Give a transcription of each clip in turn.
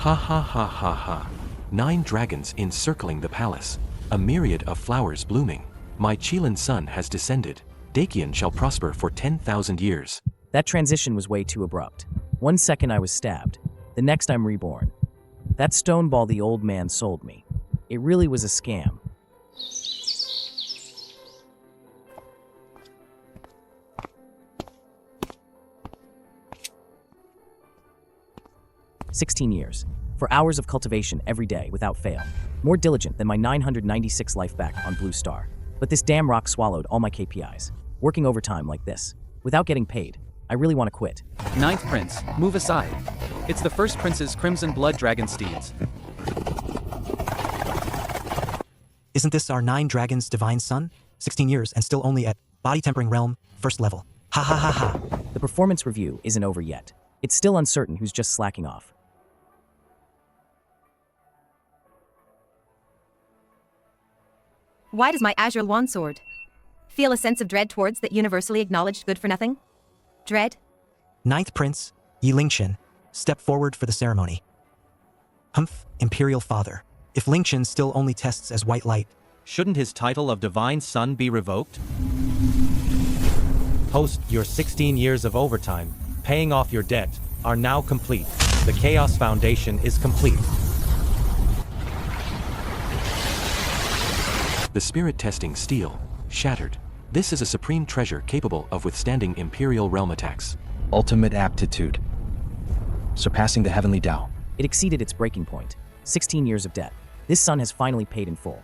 Ha ha ha ha ha. 9 dragons encircling the palace. A myriad of flowers blooming. My Chilan sun has descended. Dakian shall prosper for 10,000 years. That transition was way too abrupt. 1 second I was stabbed. The next I'm reborn. That stone ball the old man sold me. It really was a scam. "16 years. For hours of cultivation every day without fail. More diligent than my 996 life back on Blue Star. But this damn rock swallowed all my KPIs. Working overtime like this, without getting paid. I really want to quit." Ninth Prince, move aside. It's the first Prince's Crimson Blood Dragon steeds. Isn't this our 9 dragons divine son? 16 years and still only at body tempering realm, first level. Ha ha ha ha. The performance review isn't over yet. It's still uncertain who's just slacking off. Why does my azure wand sword feel a sense of dread towards that universally acknowledged good-for-nothing? Dread? 9th Prince, Yi Lingqian, step forward for the ceremony. Humph, Imperial Father. If Lingqian still only tests as white light, shouldn't his title of Divine Son be revoked? Host, your 16 years of overtime, paying off your debt, are now complete. The Chaos Foundation is complete. The spirit testing steel, shattered. This is a supreme treasure capable of withstanding Imperial realm attacks. Ultimate aptitude. Surpassing the heavenly Tao. It exceeded its breaking point. 16 years of debt. This son has finally paid in full.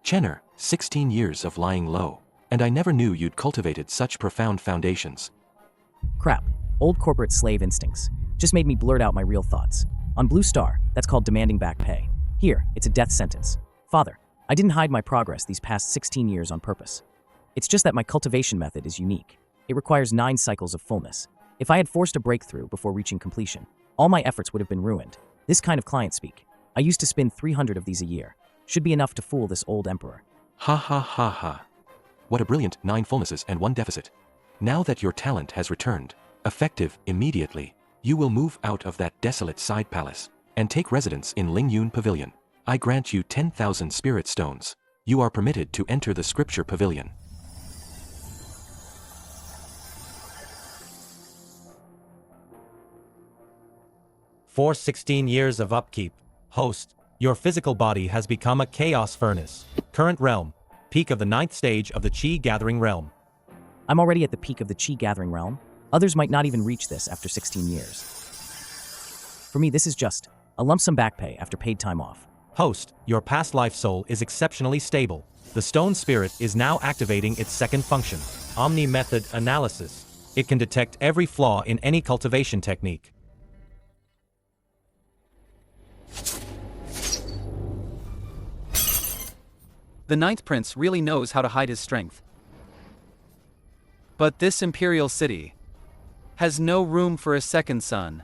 Chenner, 16 years of lying low. And I never knew you'd cultivated such profound foundations. Crap. Old corporate slave instincts. Just made me blurt out my real thoughts. On Blue Star, that's called demanding back pay. Here, it's a death sentence. Father, I didn't hide my progress these past 16 years on purpose. It's just that my cultivation method is unique. It requires 9 cycles of fullness. If I had forced a breakthrough before reaching completion, all my efforts would have been ruined. This kind of client speak. I used to spin 300 of these a year. Should be enough to fool this old emperor. Ha ha ha ha. What a brilliant 9 fullnesses and 1 deficit. Now that your talent has returned, effective immediately, you will move out of that desolate side palace and take residence in Lingyun Pavilion. I grant you 10,000 spirit stones. You are permitted to enter the scripture pavilion. For 16 years of upkeep, host, your physical body has become a chaos furnace. Current realm, peak of the 9th stage of the Qi Gathering realm. I'm already at the peak of the Qi Gathering realm. Others might not even reach this after 16 years. For me, this is just a lump sum back pay after paid time off. Host, your past life soul is exceptionally stable. The stone spirit is now activating its second function, Omni Method Analysis. It can detect every flaw in any cultivation technique. The 9th Prince really knows how to hide his strength. But this Imperial city has no room for a second son.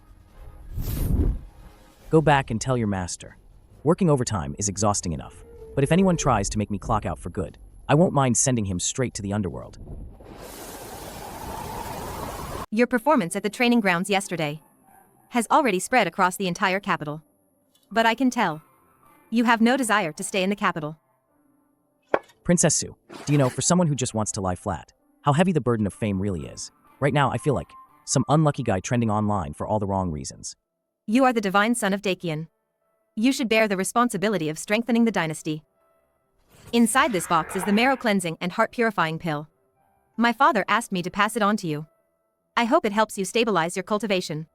Go back and tell your master. Working overtime is exhausting enough, but if anyone tries to make me clock out for good, I won't mind sending him straight to the underworld. Your performance at the training grounds yesterday has already spread across the entire capital. But I can tell you have no desire to stay in the capital. Princess Sue, do you know, for someone who just wants to lie flat, how heavy the burden of fame really is? Right now, I feel like some unlucky guy trending online for all the wrong reasons. You are the divine son of Dakian. You should bear the responsibility of strengthening the dynasty. Inside this box is the marrow cleansing and heart purifying pill. My father asked me to pass it on to you. I hope it helps you stabilize your cultivation.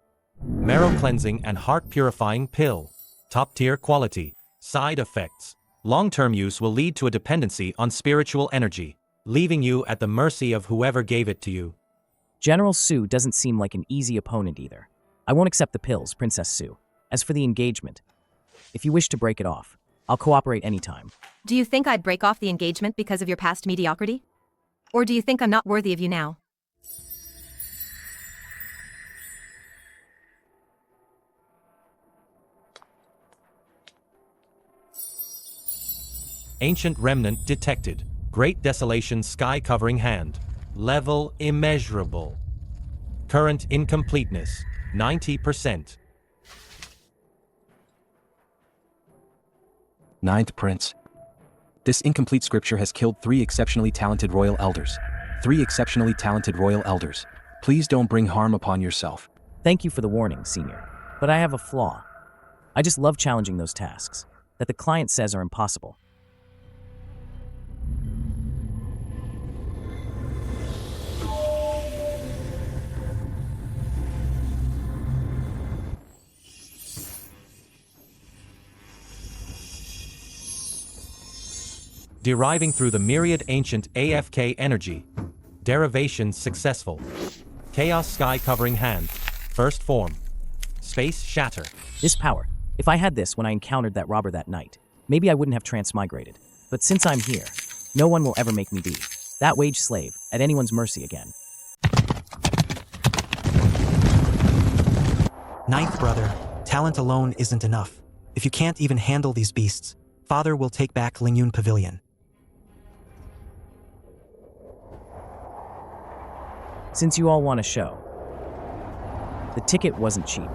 Marrow cleansing and heart purifying pill. Top tier quality. Side effects. Long-term use will lead to a dependency on spiritual energy, leaving you at the mercy of whoever gave it to you. General Sue doesn't seem like an easy opponent either. I won't accept the pills, Princess Sue. As for the engagement, if you wish to break it off, I'll cooperate anytime. Do you think I'd break off the engagement because of your past mediocrity? Or do you think I'm not worthy of you now? Ancient remnant detected. Great desolation sky covering hand. Level immeasurable. Current incompleteness, 90%. Ninth Prince. This incomplete scripture has killed 3 exceptionally talented royal elders. 3 exceptionally talented royal elders. Please don't bring harm upon yourself. Thank you for the warning, Senior. But I have a flaw. I just love challenging those tasks that the client says are impossible. Deriving through the myriad ancient AFK energy. Derivation successful. Chaos sky covering hand. First form. Space shatter. This power, if I had this when I encountered that robber that night, maybe I wouldn't have transmigrated. But since I'm here, no one will ever make me be that wage slave at anyone's mercy again. Ninth brother, talent alone isn't enough. If you can't even handle these beasts, Father will take back Lingyun Pavilion. Since you all want a show, the ticket wasn't cheap.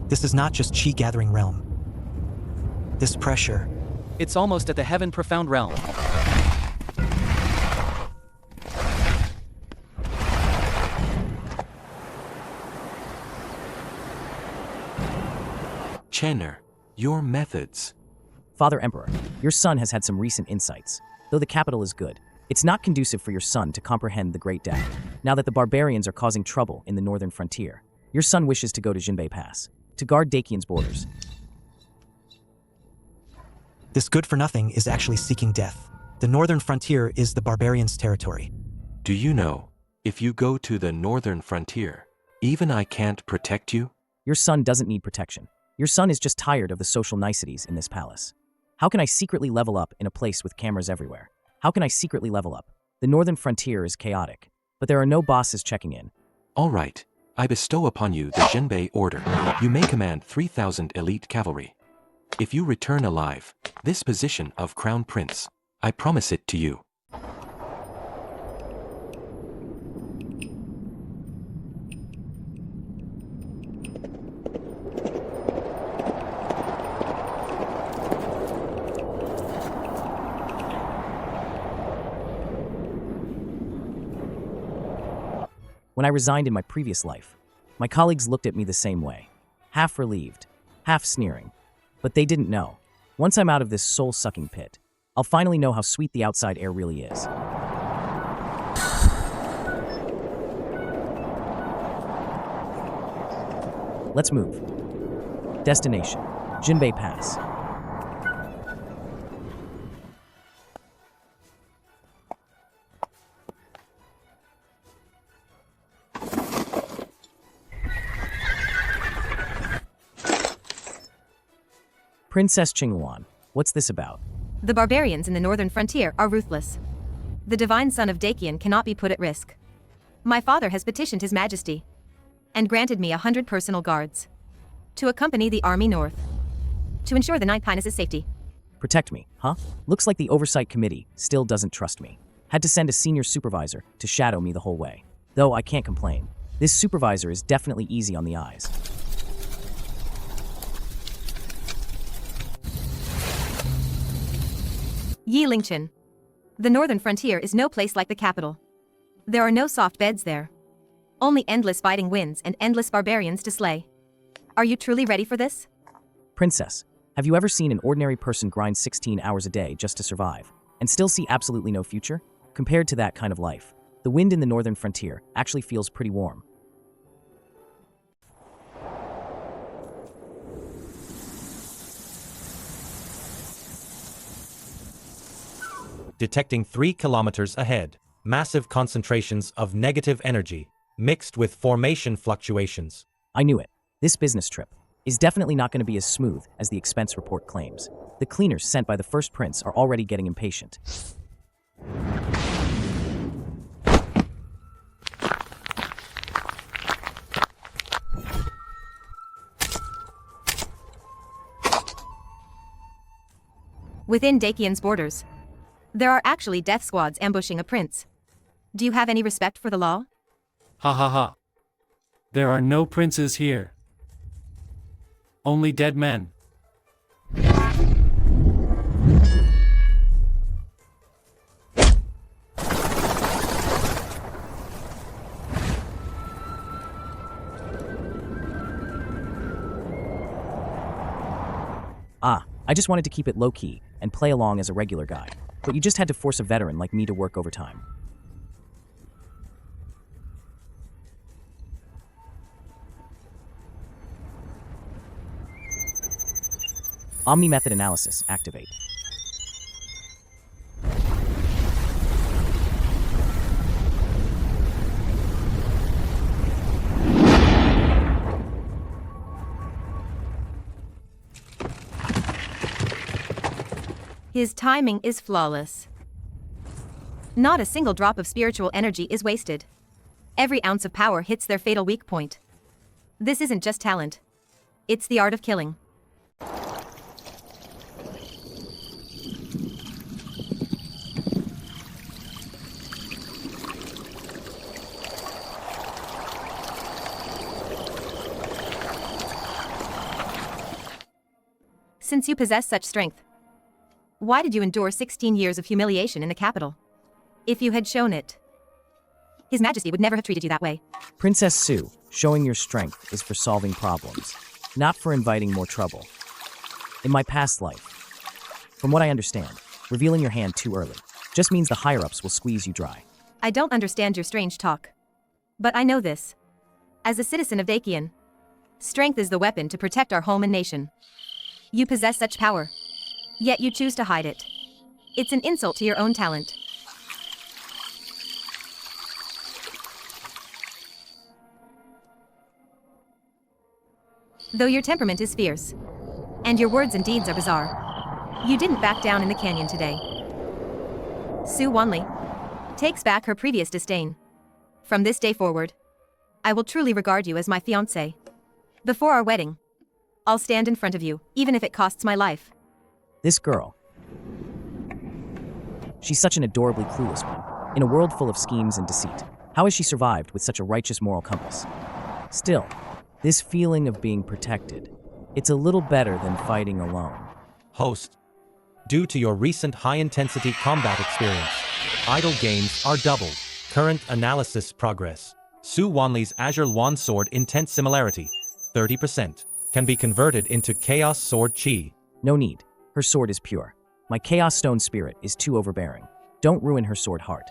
This is not just chi-gathering realm. This pressure, It's almost at the heaven profound realm. Chenner, your methods. Father Emperor, your son has had some recent insights. Though the capital is good, it's not conducive for your son to comprehend the Great Death. Now that the barbarians are causing trouble in the northern frontier, your son wishes to go to Jinbei Pass, to guard Dakian's borders. this good-for-nothing is actually seeking death. The northern frontier is the barbarians' territory. Do you know, if you go to the northern frontier, even I can't protect you? Your son doesn't need protection. Your son is just tired of the social niceties in this palace. How can I secretly level up in a place with cameras everywhere? How can I secretly level up? The northern frontier is chaotic, but there are no bosses checking in. All right, I bestow upon you the Jinbei order. You may command 3,000 elite cavalry. If you return alive, this position of Crown Prince, I promise it to you. When I resigned in my previous life, my colleagues looked at me the same way, half relieved, half sneering. But they didn't know. Once I'm out of this soul-sucking pit, I'll finally know how sweet the outside air really is. Let's move. Destination: Jinbei Pass. Princess Qinghuan, what's this about? The barbarians in the northern frontier are ruthless. The divine son of Dakian cannot be put at risk. My father has petitioned His Majesty and granted me 100 personal guards to accompany the army north to ensure the Ninth Highness's safety. Protect me, huh? Looks like the Oversight Committee still doesn't trust me. Had to send a senior supervisor to shadow me the whole way. Though I can't complain. This supervisor is definitely easy on the eyes. Yi Lingchen. The northern frontier is no place like the capital. There are no soft beds there. Only endless biting winds and endless barbarians to slay. Are you truly ready for this? Princess, have you ever seen an ordinary person grind 16 hours a day just to survive, and still see absolutely no future? Compared to that kind of life, the wind in the northern frontier actually feels pretty warm. detecting 3 kilometers ahead. Massive concentrations of negative energy, mixed with formation fluctuations. I knew it. This business trip is definitely not going to be as smooth as the expense report claims. The cleaners sent by the first prince are already getting impatient. Within Dakian's borders, there are actually death squads ambushing a prince. Do you have any respect for the law? Ha ha ha. There are no princes here. Only dead men. I just wanted to keep it low-key and play along as a regular guy, but you just had to force a veteran like me to work overtime. Omni method analysis activate. His timing is flawless. Not a single drop of spiritual energy is wasted. Every ounce of power hits their fatal weak point. This isn't just talent. It's the art of killing. Since you possess such strength, why did you endure 16 years of humiliation in the capital? If you had shown it, His Majesty would never have treated you that way. Princess Sue, showing your strength is for solving problems, not for inviting more trouble. In my past life, from what I understand, revealing your hand too early just means the higher-ups will squeeze you dry. I don't understand your strange talk. But I know this. As a citizen of Dakian, strength is the weapon to protect our home and nation. You possess such power, yet you choose to hide it. It's an insult to your own talent. Though your temperament is fierce, and your words and deeds are bizarre, you didn't back down in the canyon today. Sue Wanley takes back her previous disdain. From this day forward, I will truly regard you as my fiancé. Before our wedding, I'll stand in front of you, even if it costs my life. This girl, she's such an adorably clueless one. In a world full of schemes and deceit, how has she survived with such a righteous moral compass? Still, this feeling of being protected, it's a little better than fighting alone. Host, due to your recent high-intensity combat experience, idle gains are doubled. Current analysis progress. Sue Wanley's Azure Wand Sword Intense Similarity, 30%, can be converted into Chaos Sword Chi. No need. Her sword is pure. My Chaos Stone spirit is too overbearing. Don't ruin her sword heart.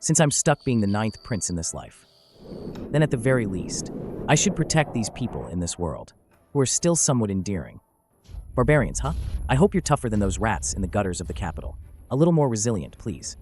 Since I'm stuck being the 9th prince in this life, then at the very least, I should protect these people in this world, who are still somewhat endearing. Barbarians, huh? I hope you're tougher than those rats in the gutters of the capital. A little more resilient, please.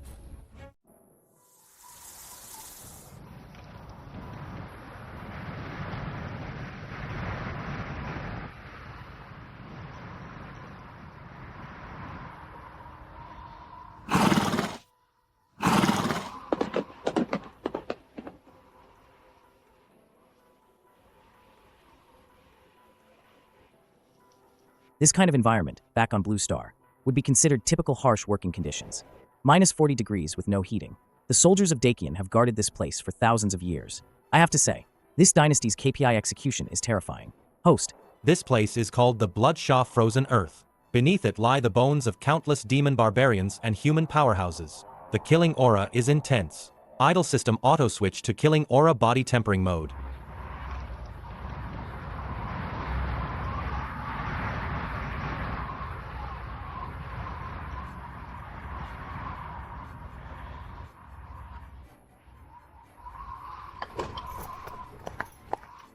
This kind of environment, back on Blue Star, would be considered typical harsh working conditions. Minus 40 degrees with no heating. The soldiers of Dakian have guarded this place for thousands of years. I have to say, this dynasty's KPI execution is terrifying. Host. This place is called the Bloodshaw Frozen Earth. Beneath it lie the bones of countless demon barbarians and human powerhouses. The killing aura is intense. Idle system auto-switch to killing aura body tempering mode.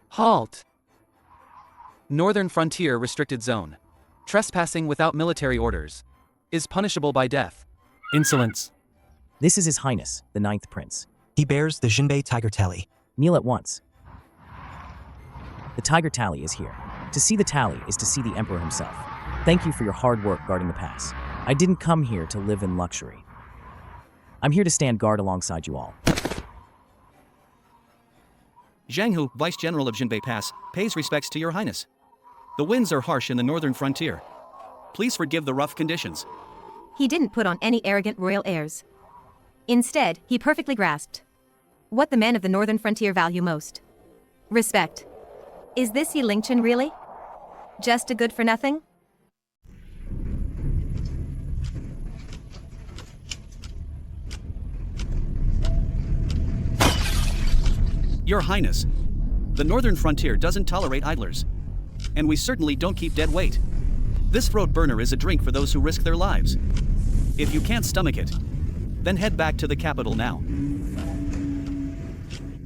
Halt! Northern Frontier Restricted Zone. Trespassing without military orders is punishable by death. Insolence. This is His Highness, the Ninth Prince. He bears the Jinbei Tiger Tally. Kneel at once. The Tiger Tally is here. To see the tally is to see the Emperor himself. Thank you for your hard work guarding the pass. I didn't come here to live in luxury. I'm here to stand guard alongside you all. Zhang Hu, Vice General of Jinbei Pass, pays respects to your highness. The winds are harsh in the northern frontier. Please forgive the rough conditions. He didn't put on any arrogant royal airs. Instead, he perfectly grasped what the men of the northern frontier value most. Respect. Is this Yi Lingchen really? Just a good for nothing? Your Highness, the northern frontier doesn't tolerate idlers. And we certainly don't keep dead weight. This throat burner is a drink for those who risk their lives. If you can't stomach it, then head back to the capital now.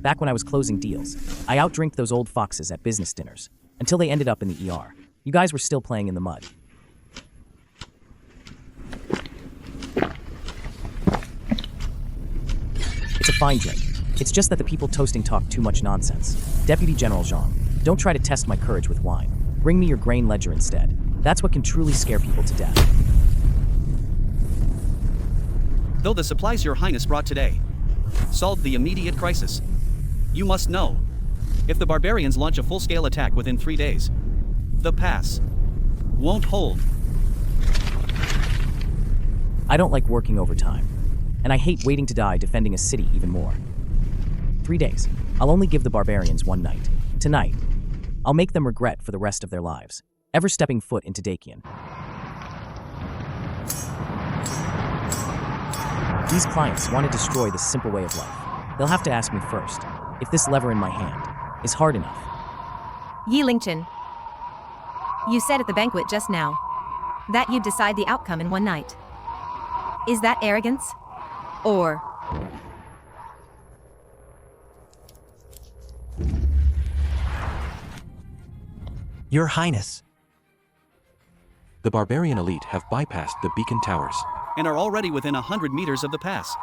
Back when I was closing deals, I outdrinked those old foxes at business dinners, until they ended up in the ER. You guys were still playing in the mud. It's a fine drink. It's just that the people toasting talk too much nonsense. Deputy General Zhang, don't try to test my courage with wine. Bring me your grain ledger instead. That's what can truly scare people to death. Though the supplies your highness brought today solved the immediate crisis, you must know, if the barbarians launch a full-scale attack within 3 days, the pass won't hold. I don't like working overtime, and I hate waiting to die defending a city even more. 3 days. I'll only give the barbarians 1 night. Tonight, I'll make them regret for the rest of their lives, ever stepping foot into Dakian. These clients want to destroy this simple way of life. They'll have to ask me first, if this lever in my hand is hard enough. Yi Lingchen, you said at the banquet just now that you'd decide the outcome in 1 night. Is that arrogance? Or... Your Highness. The barbarian elite have bypassed the beacon towers. And are already within 100 meters of the pass.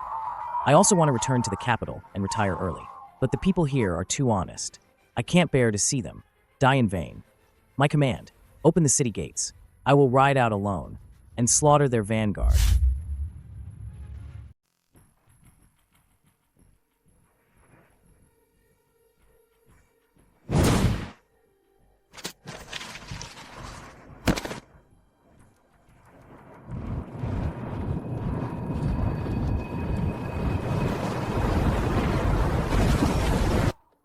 I also want to return to the capital and retire early. But the people here are too honest. I can't bear to see them die in vain. My command, open the city gates. I will ride out alone and slaughter their vanguard.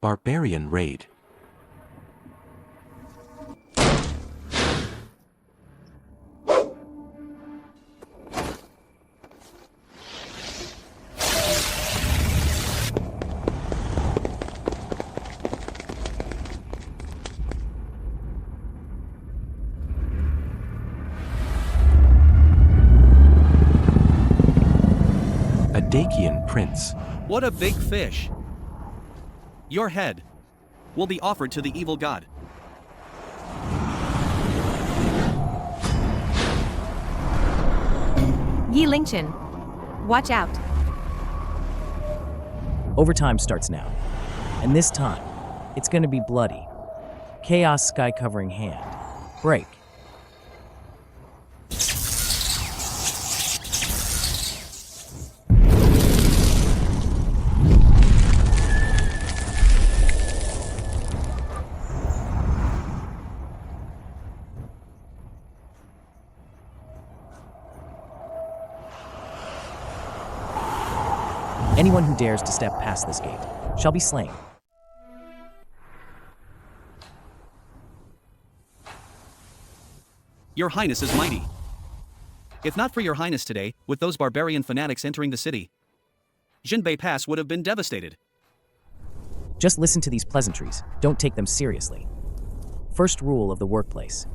Barbarian raid. A Dakian prince. What a big fish. Your head will be offered to the evil god. Yi Lingchen, watch out. Overtime starts now. And this time, it's gonna be bloody. Chaos sky covering hand. Break. Anyone who dares to step past this gate shall be slain. Your Highness is mighty. If not for your Highness today, with those barbarian fanatics entering the city, Jinbei Pass would have been devastated. Just listen to these pleasantries. Don't take them seriously. First rule of the workplace.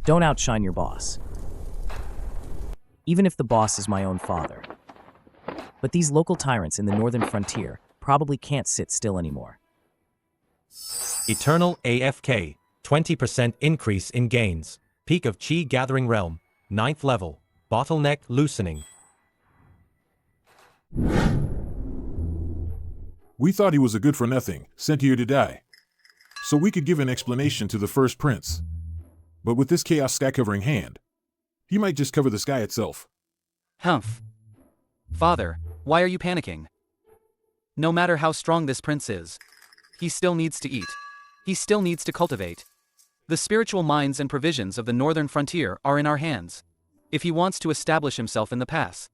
Don't outshine your boss. Even if the boss is my own father. But these local tyrants in the northern frontier probably can't sit still anymore. Eternal AFK, 20% increase in gains. Peak of Chi Gathering Realm, 9th level, bottleneck loosening. We thought he was a good-for-nothing, sent here to die, so we could give an explanation to the first prince. But with this chaos sky-covering hand, he might just cover the sky itself. Humph. Father, why are you panicking? No matter how strong this prince is, he still needs to eat. He still needs to cultivate. The spiritual minds and provisions of the northern frontier are in our hands. If he wants to establish himself in the pass,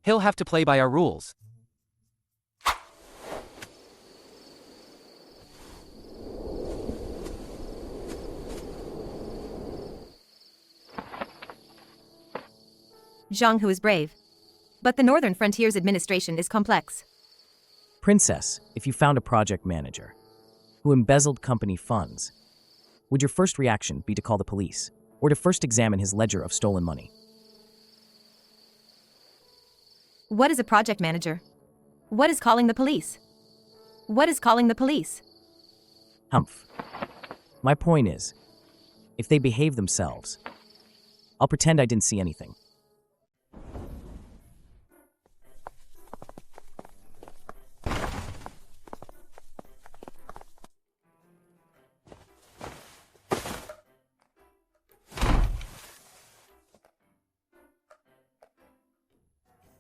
he'll have to play by our rules. Zhang Hu is brave. But the northern frontier's administration is complex. Princess, if you found a project manager who embezzled company funds, would your first reaction be to call the police, or to first examine his ledger of stolen money? What is a project manager? What is calling the police? What is calling the police? Humph. My point is, if they behave themselves, I'll pretend I didn't see anything.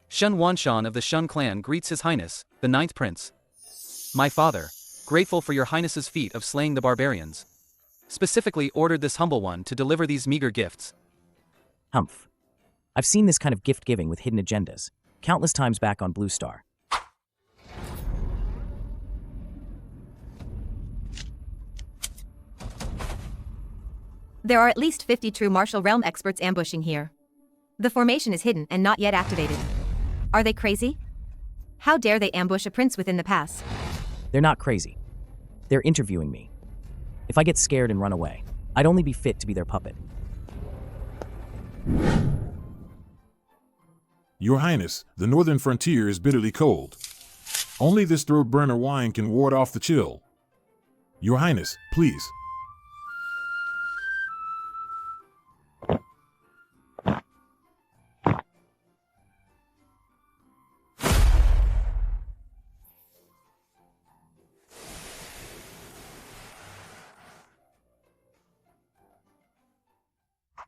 Shun Wanshan of the Shun clan greets His Highness, the 9th Prince. My father, grateful for your Highness's feat of slaying the barbarians, specifically ordered this humble one to deliver these meager gifts. Humph. I've seen this kind of gift-giving with hidden agendas countless times back on Blue Star. There are at least 50 true martial realm experts ambushing here. The formation is hidden and not yet activated. Are they crazy? How dare they ambush a prince within the pass? They're not crazy. They're interviewing me. If I get scared and run away, I'd only be fit to be their puppet. Your Highness, the northern frontier is bitterly cold. Only this throat-burner wine can ward off the chill. Your Highness, please.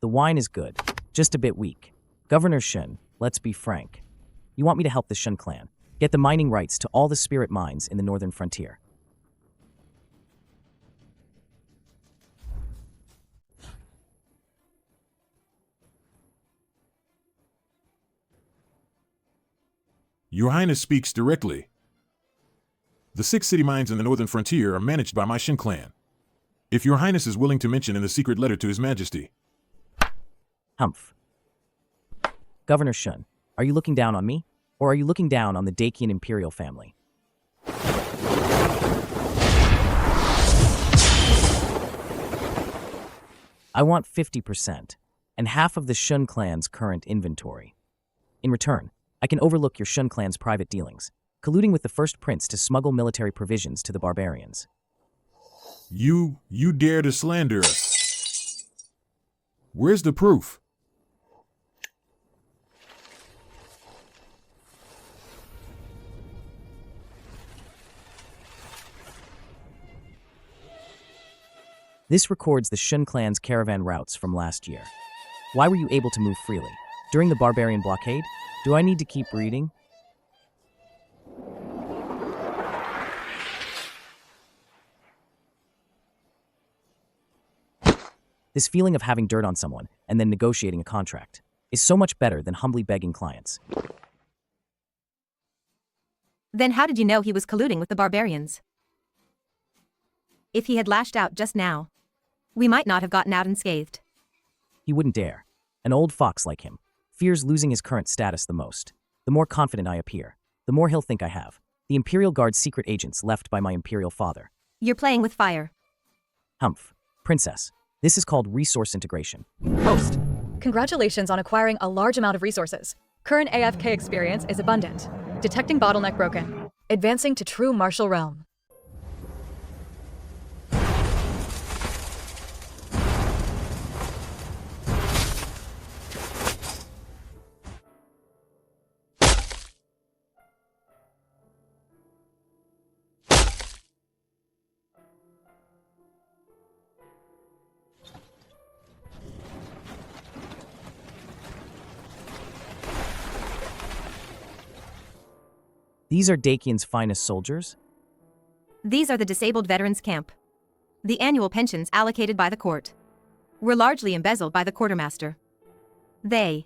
The wine is good, just a bit weak. Governor Shun, let's be frank. You want me to help the Shun clan get the mining rights to all the spirit mines in the northern frontier. Your Highness speaks directly. The 6 city mines in the northern frontier are managed by my Shin clan. If Your Highness is willing to mention in the secret letter to His Majesty. Humph. Governor Shun, are you looking down on me? Or are you looking down on the Dakian imperial family? I want 50%, and half of the Shun clan's current inventory. In return, I can overlook your Shun clan's private dealings, colluding with the first prince to smuggle military provisions to the barbarians. You dare to slander us. Where's the proof? This records the Shun clan's caravan routes from last year. Why were you able to move freely? During the barbarian blockade? Do I need to keep reading? This feeling of having dirt on someone and then negotiating a contract is so much better than humbly begging clients. Then how did you know he was colluding with the barbarians? If he had lashed out just now, we might not have gotten out unscathed. He wouldn't dare. An old fox like him fears losing his current status the most. The more confident I appear, the more he'll think I have. The Imperial Guard's secret agents left by my Imperial father. You're playing with fire. Humph. Princess, this is called resource integration. Host, congratulations on acquiring a large amount of resources. Current AFK experience is abundant. Detecting bottleneck broken. Advancing to true martial realm. These are Dakian's finest soldiers? These are the disabled veterans camp. The annual pensions allocated by the court were largely embezzled by the quartermaster. They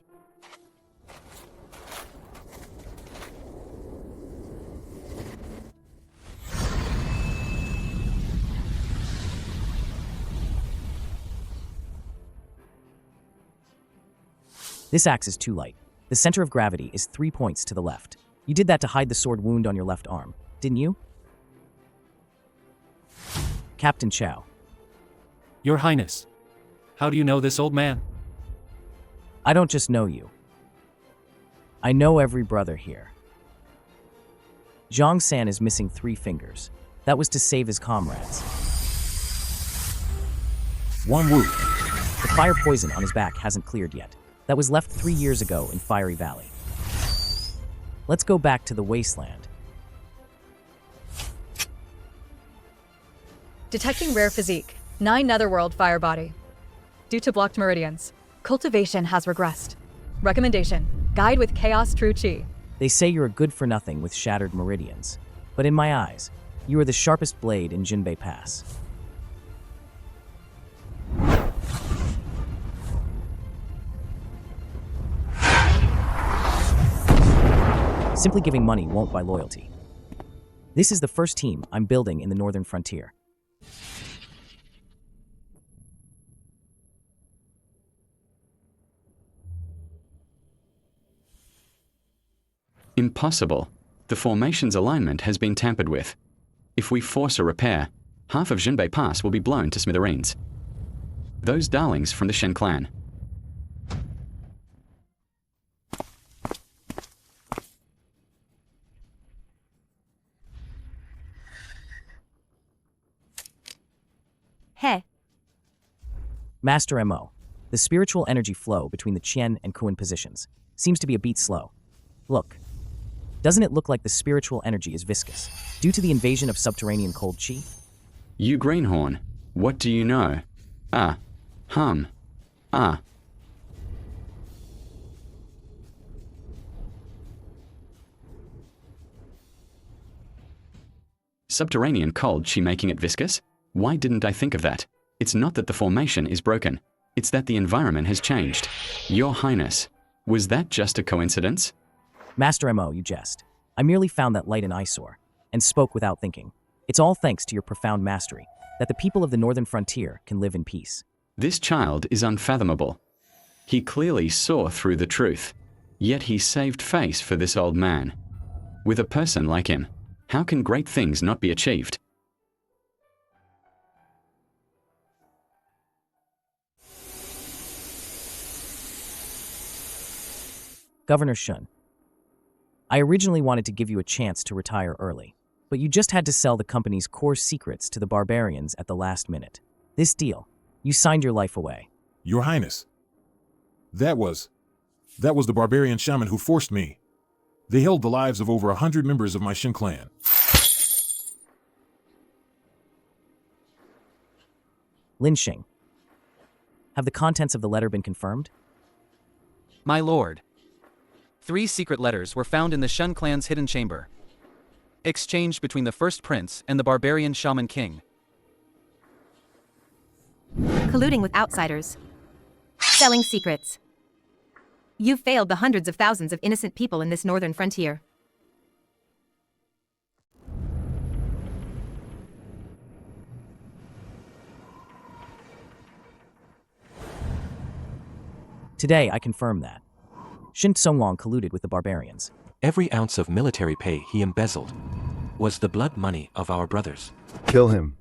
This axe is too light. The center of gravity is 3 points to the left. You did that to hide the sword wound on your left arm, didn't you? Captain Chow. Your Highness. How do you know this old man? I don't just know you. I know every brother here. Zhang San is missing 3 fingers. That was to save his comrades. One wound. The fire poison on his back hasn't cleared yet. That was left 3 years ago in Fiery Valley. Let's go back to the wasteland. Detecting rare physique. 9 netherworld fire body. Due to blocked meridians, cultivation has regressed. Recommendation: guide with chaos true chi. They say you're a good-for-nothing with shattered meridians. But in my eyes, you are the sharpest blade in Jinbei Pass. Simply giving money won't buy loyalty. This is the first team I'm building in the northern frontier. Impossible. The formation's alignment has been tampered with. If we force a repair, half of Jinbei Pass will be blown to smithereens. Those darlings from the Shen clan. He. Master MO. The spiritual energy flow between the Qian and Kuan positions seems to be a beat slow. Look. Doesn't it look like the spiritual energy is viscous, due to the invasion of subterranean cold chi? You greenhorn, what do you know? Ah. Hum. Ah. Subterranean cold chi making it viscous? Why didn't I think of that? It's not that the formation is broken. It's that the environment has changed. Your Highness, was that just a coincidence? Master MO, you jest. I merely found that light in eyesore, and spoke without thinking. It's all thanks to your profound mastery, that the people of the northern frontier can live in peace. This child is unfathomable. He clearly saw through the truth, yet he saved face for this old man. With a person like him, how can great things not be achieved? Governor Shun. I originally wanted to give you a chance to retire early, but you just had to sell the company's core secrets to the barbarians at the last minute. This deal, you signed your life away. Your Highness. That was the barbarian shaman who forced me. They held the lives of over 100 members of my Shin clan. Lin Xing. Have the contents of the letter been confirmed? My lord. 3 secret letters were found in the Shun clan's hidden chamber, exchanged between the first prince and the barbarian shaman king. Colluding with outsiders. Selling secrets. You've failed the hundreds of thousands of innocent people in this northern frontier. Today, I confirm that. Shin Tsonglong colluded with the barbarians. Every ounce of military pay he embezzled was the blood money of our brothers. Kill him.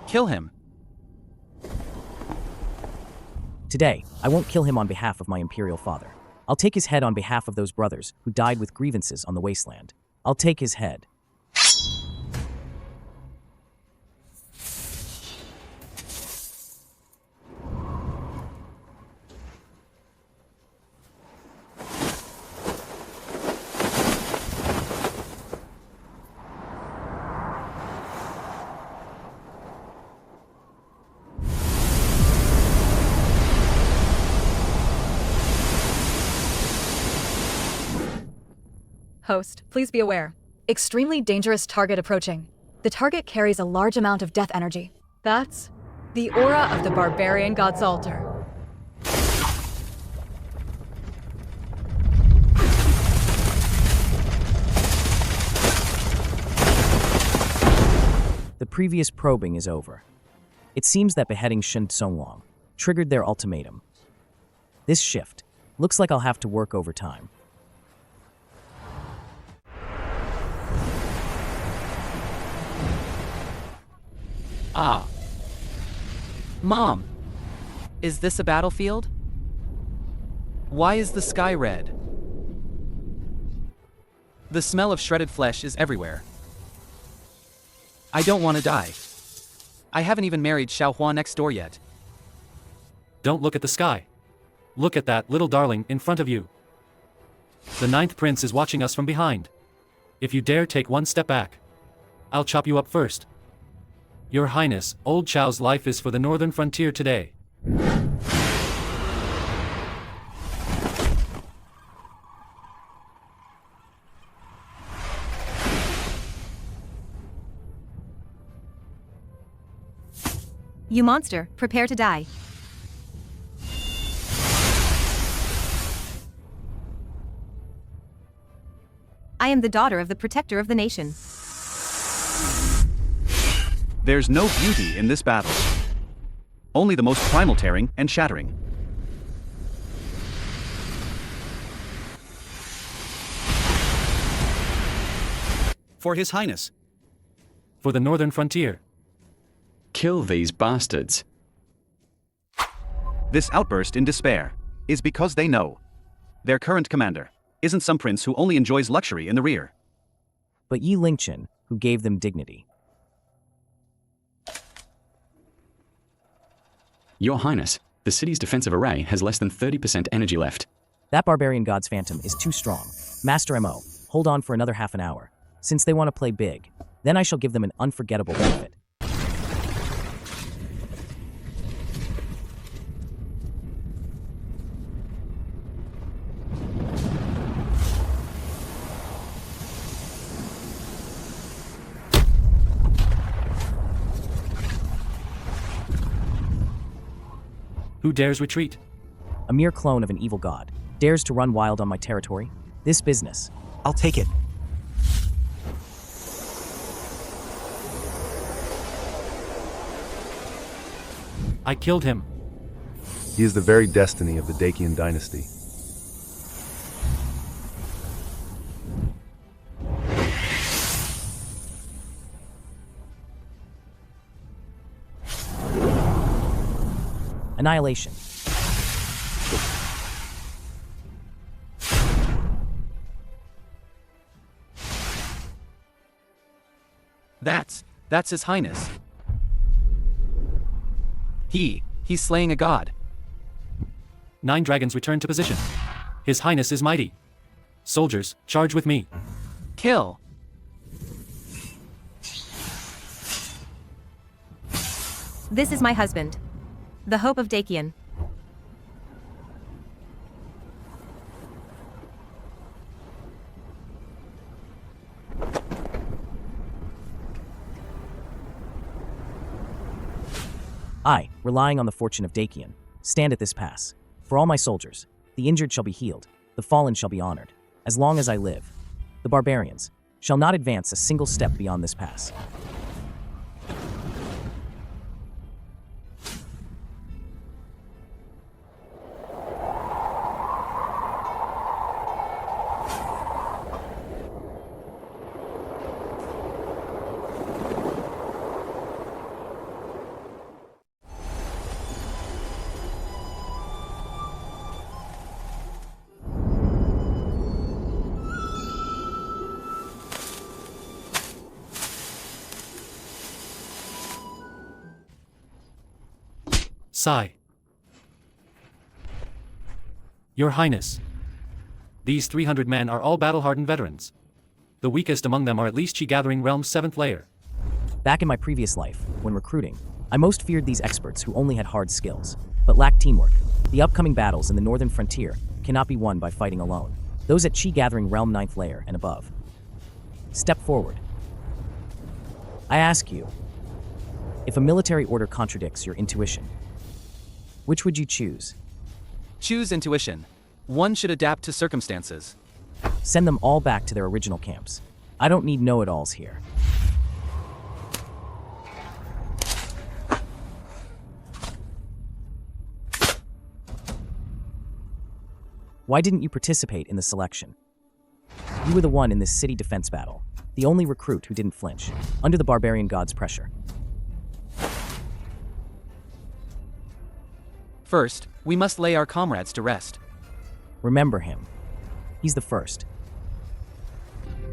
Kill him. Today, I won't kill him on behalf of my imperial father. I'll take his head on behalf of those brothers who died with grievances on the wasteland. I'll take his head. Host, please be aware. Extremely dangerous target approaching. The target carries a large amount of death energy. That's the aura of the barbarian god's altar. The previous probing is over. It seems that beheading Shen Tsonglong triggered their ultimatum. This shift looks like I'll have to work overtime. Ah. Mom! Is this a battlefield? Why is the sky red? The smell of shredded flesh is everywhere. I don't want to die. I haven't even married Xiaohua next door yet. Don't look at the sky. Look at that little darling in front of you. The 9th prince is watching us from behind. If you dare take one step back, I'll chop you up first. Your Highness, old Chao's life is for the northern frontier today. You monster, prepare to die. I am the daughter of the protector of the nation. There's no beauty in this battle. Only the most primal tearing and shattering. For His Highness. For the northern frontier. Kill these bastards. This outburst in despair is because they know their current commander isn't some prince who only enjoys luxury in the rear, but Yi Lingchen, who gave them dignity. Your Highness, the city's defensive array has less than 30% energy left. That barbarian god's phantom is too strong. Master MO, hold on for another half an hour. Since they want to play big, then I shall give them an unforgettable benefit. Who dares retreat? A mere clone of an evil god dares to run wild on my territory? This business. I'll take it. I killed him. He is the very destiny of the Dacian dynasty. Annihilation. That's His Highness. He's slaying a god. 9 dragons return to position. His Highness is mighty. Soldiers, charge with me. Kill. This is my husband, the hope of Dacian. I, relying on the fortune of Dacian, stand at this pass. For all my soldiers, the injured shall be healed, the fallen shall be honored. As long as I live, the barbarians shall not advance a single step beyond this pass. Sigh. Your Highness, these 300 men are all battle-hardened veterans. The weakest among them are at least Chi-Gathering Realm's 7th layer. Back in my previous life, when recruiting, I most feared these experts who only had hard skills, but lacked teamwork. The upcoming battles in the northern frontier cannot be won by fighting alone. Those at Chi Gathering Realm 9th layer and above. Step forward. I ask you, if a military order contradicts your intuition, which would you choose? Choose intuition. One should adapt to circumstances. Send them all back to their original camps. I don't need know-it-alls here. Why didn't you participate in the selection? You were the one in this city defense battle, the only recruit who didn't flinch, under the barbarian god's pressure. First, we must lay our comrades to rest. Remember him. He's the first.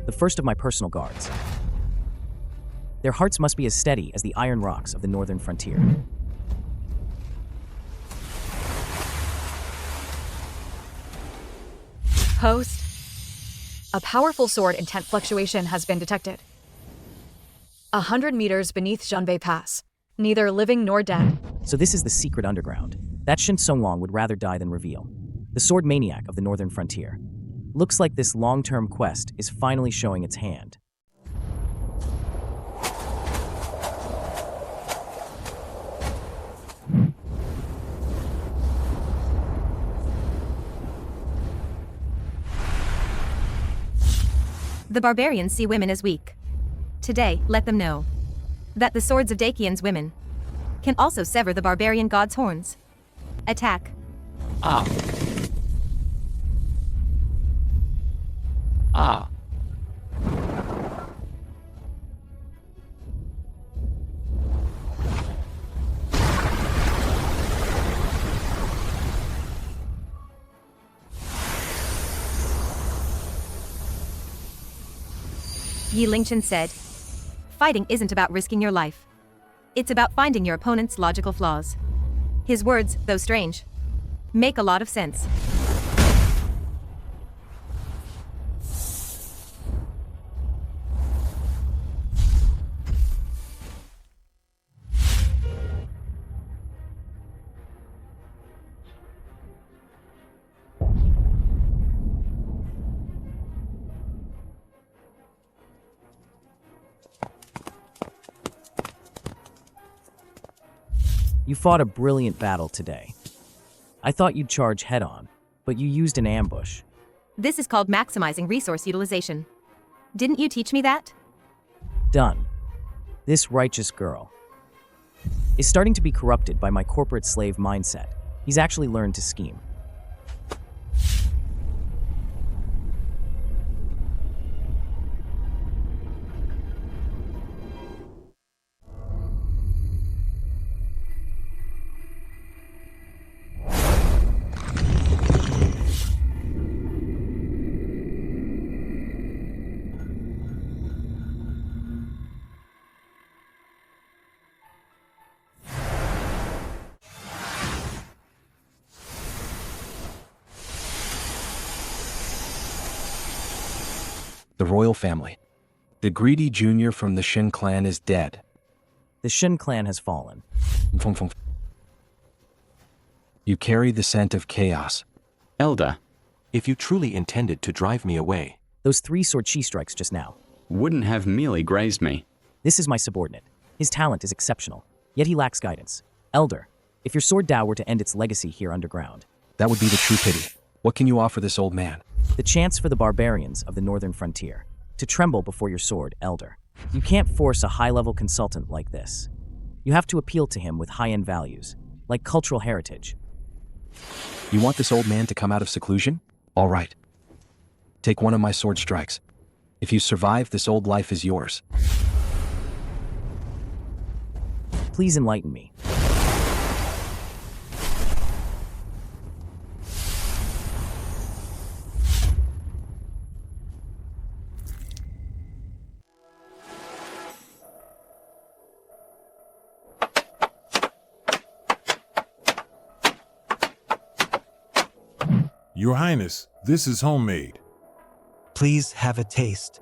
The first of my personal guards. Their hearts must be as steady as the iron rocks of the northern frontier. Host, a powerful sword intent fluctuation has been detected. 100 meters beneath Zhanbei Pass, neither living nor dead. So this is the secret underground that Shin Songlong would rather die than reveal. The sword maniac of the northern frontier. Looks like this long-term quest is finally showing its hand. The barbarians see women as weak. Today, let them know that the swords of Dakian's women can also sever the barbarian god's horns. Attack. Ah. Ah. Yi Lingchen said, "Fighting isn't about risking your life. It's about finding your opponent's logical flaws." His words, though strange, make a lot of sense. You fought a brilliant battle today. I thought you'd charge head-on, but you used an ambush. This is called maximizing resource utilization. Didn't you teach me that? Done. This righteous girl is starting to be corrupted by my corporate slave mindset. He's actually learned to scheme. The royal family. The greedy junior from the Shin clan is dead. The Shin clan has fallen. You carry the scent of chaos. Elder, If you truly intended to drive me away, Those 3 sword chi strikes just now. wouldn't have merely grazed me. This is my subordinate. His talent is exceptional, yet he lacks guidance. Elder, if your sword Dao were to end its legacy here underground, That would be the true pity. What can you offer this old man? the chance for the barbarians of the northern frontier to tremble before your sword, Elder. You can't force a high-level consultant like this. You have to appeal to him with high-end values, like cultural heritage. You want this old man to come out of seclusion? All right. Take one of my sword strikes. If you survive, this old life is yours. Please enlighten me. Your Highness, this is homemade. Please have a taste.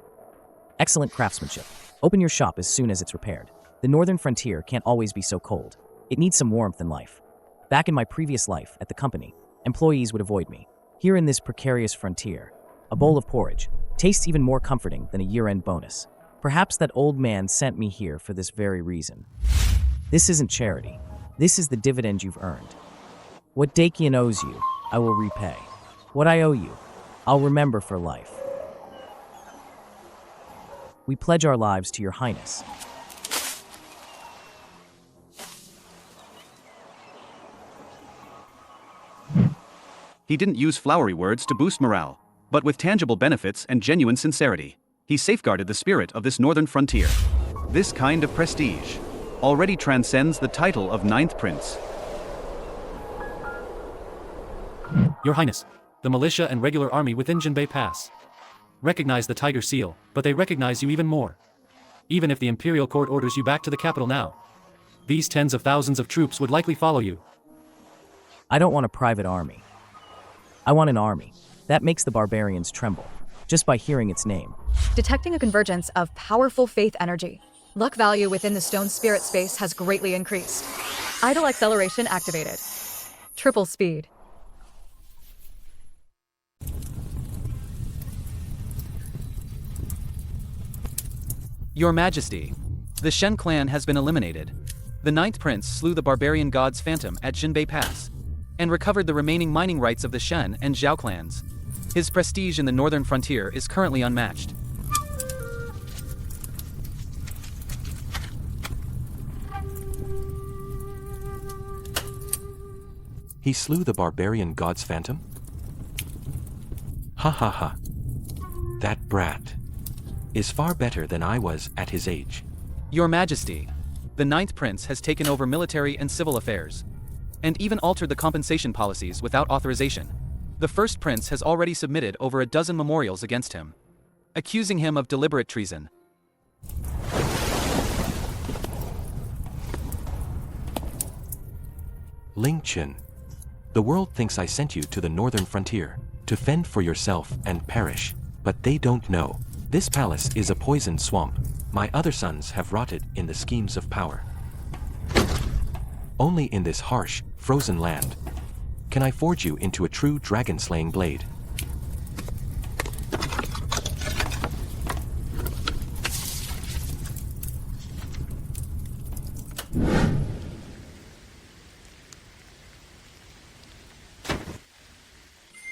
Excellent craftsmanship. Open your shop as soon as it's repaired. The northern frontier can't always be so cold. It needs some warmth in life. Back in my previous life at the company, employees would avoid me. Here in this precarious frontier, A bowl of porridge. Tastes even more comforting than a year-end bonus. Perhaps that old man sent me here for this very reason. This isn't charity. This is the dividend you've earned. What Dakian owes you, I will repay. What I owe you, I'll remember for life. We pledge our lives to your highness. He didn't use flowery words to boost morale, but with tangible benefits and genuine sincerity, he safeguarded the spirit of this northern frontier. This kind of prestige already transcends the title of Ninth Prince. Your Highness, the militia and regular army within Jinbei Pass recognize the Tiger Seal, but they recognize you even more. Even if the Imperial Court orders you back to the capital now, these tens of thousands of troops would likely follow you. I don't want a private army. I want an army. That makes the barbarians tremble, just by hearing its name. Detecting a convergence of powerful faith energy. Luck value within the stone spirit space has greatly increased. Idle acceleration activated. Triple speed. Your Majesty, the Shen clan has been eliminated. The Ninth Prince slew the barbarian god's phantom at Jinbei Pass, and recovered the remaining mining rights of the Shen and Zhao clans. His prestige in the northern frontier is currently unmatched. He slew the barbarian god's phantom? Ha ha ha. That brat is far better than I was at his age. Your Majesty, the Ninth Prince has taken over military and civil affairs, and even altered the compensation policies without authorization. The First Prince has already submitted over a dozen memorials against him, accusing him of deliberate treason. Ling Chen, the world thinks I sent you to the northern frontier to fend for yourself and perish, but they don't know. This palace is a poisoned swamp. My other sons have rotted in the schemes of power. Only in this harsh, frozen land can I forge you into a true dragon-slaying blade.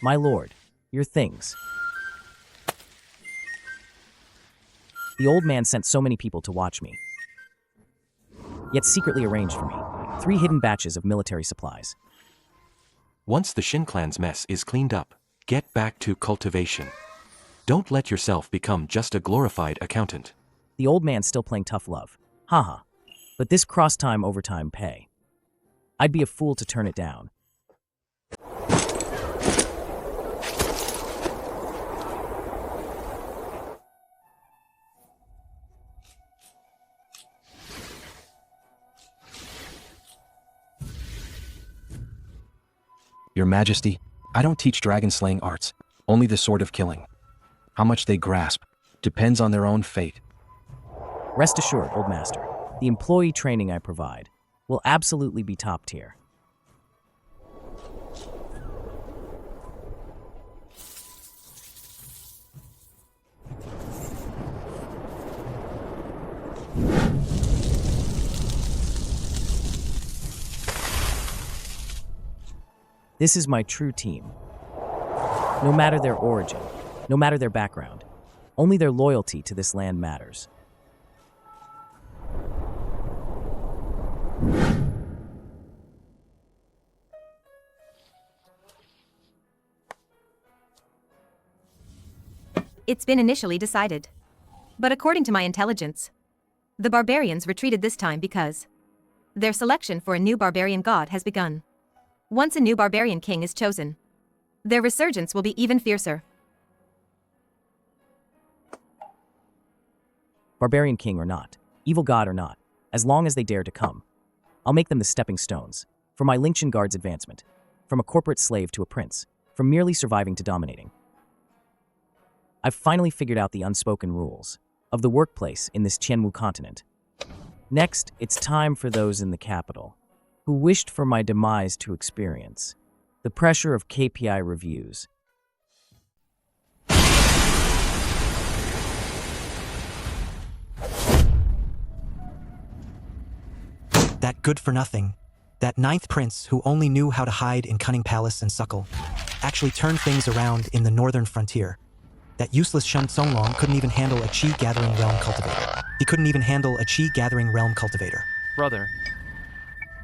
My lord, your things. The old man sent so many people to watch me, yet secretly arranged for me 3 hidden batches of military supplies. Once the Shin clan's mess is cleaned up, get back to cultivation. Don't let yourself become just a glorified accountant. The old man's still playing tough love. Haha. But this cross-time overtime pay. I'd be a fool to turn it down. Your Majesty, I don't teach dragon-slaying arts, only the sword of killing. How much they grasp depends on their own fate. Rest assured, old master, the employee training I provide will absolutely be top tier. This is my true team. No matter their origin, no matter their background, only their loyalty to this land matters. It's been initially decided. But according to my intelligence, the barbarians retreated this time because their selection for a new barbarian god has begun. Once a new barbarian king is chosen, their resurgence will be even fiercer. Barbarian king or not, evil god or not, as long as they dare to come, I'll make them the stepping stones for my Lingchen Guard's advancement, from a corporate slave to a prince, from merely surviving to dominating. I've finally figured out the unspoken rules of the workplace in this Tianwu continent. Next, it's time for those in the capital who wished for my demise to experience the pressure of KPI reviews. That good-for-nothing, that ninth prince who only knew how to hide in cunning palace and suckle, actually turned things around in the northern frontier. That useless Shen Songlong couldn't even handle a chi-gathering realm cultivator. He couldn't even handle a chi-gathering realm cultivator. Brother,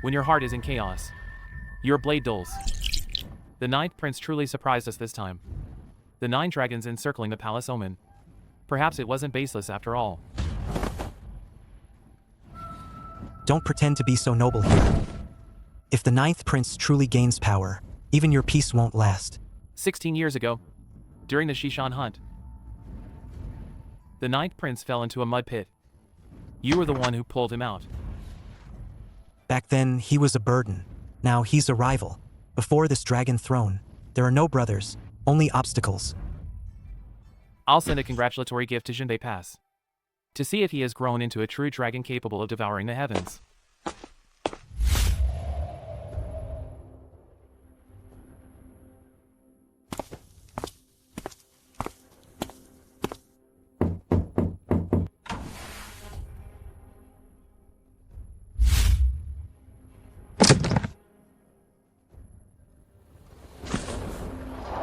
when your heart is in chaos, your blade dulls. The ninth prince truly surprised us this time. The 9 dragons encircling the palace omen. Perhaps it wasn't baseless after all. Don't pretend to be so noble here. If the ninth prince truly gains power, even your peace won't last. 16 years ago, during the Shishan hunt, the ninth prince fell into a mud pit. You were the one who pulled him out. Back then, he was a burden. Now he's a rival. Before this dragon throne, there are no brothers, only obstacles. I'll send a congratulatory gift to Jinbei Pass, to see if he has grown into a true dragon capable of devouring the heavens.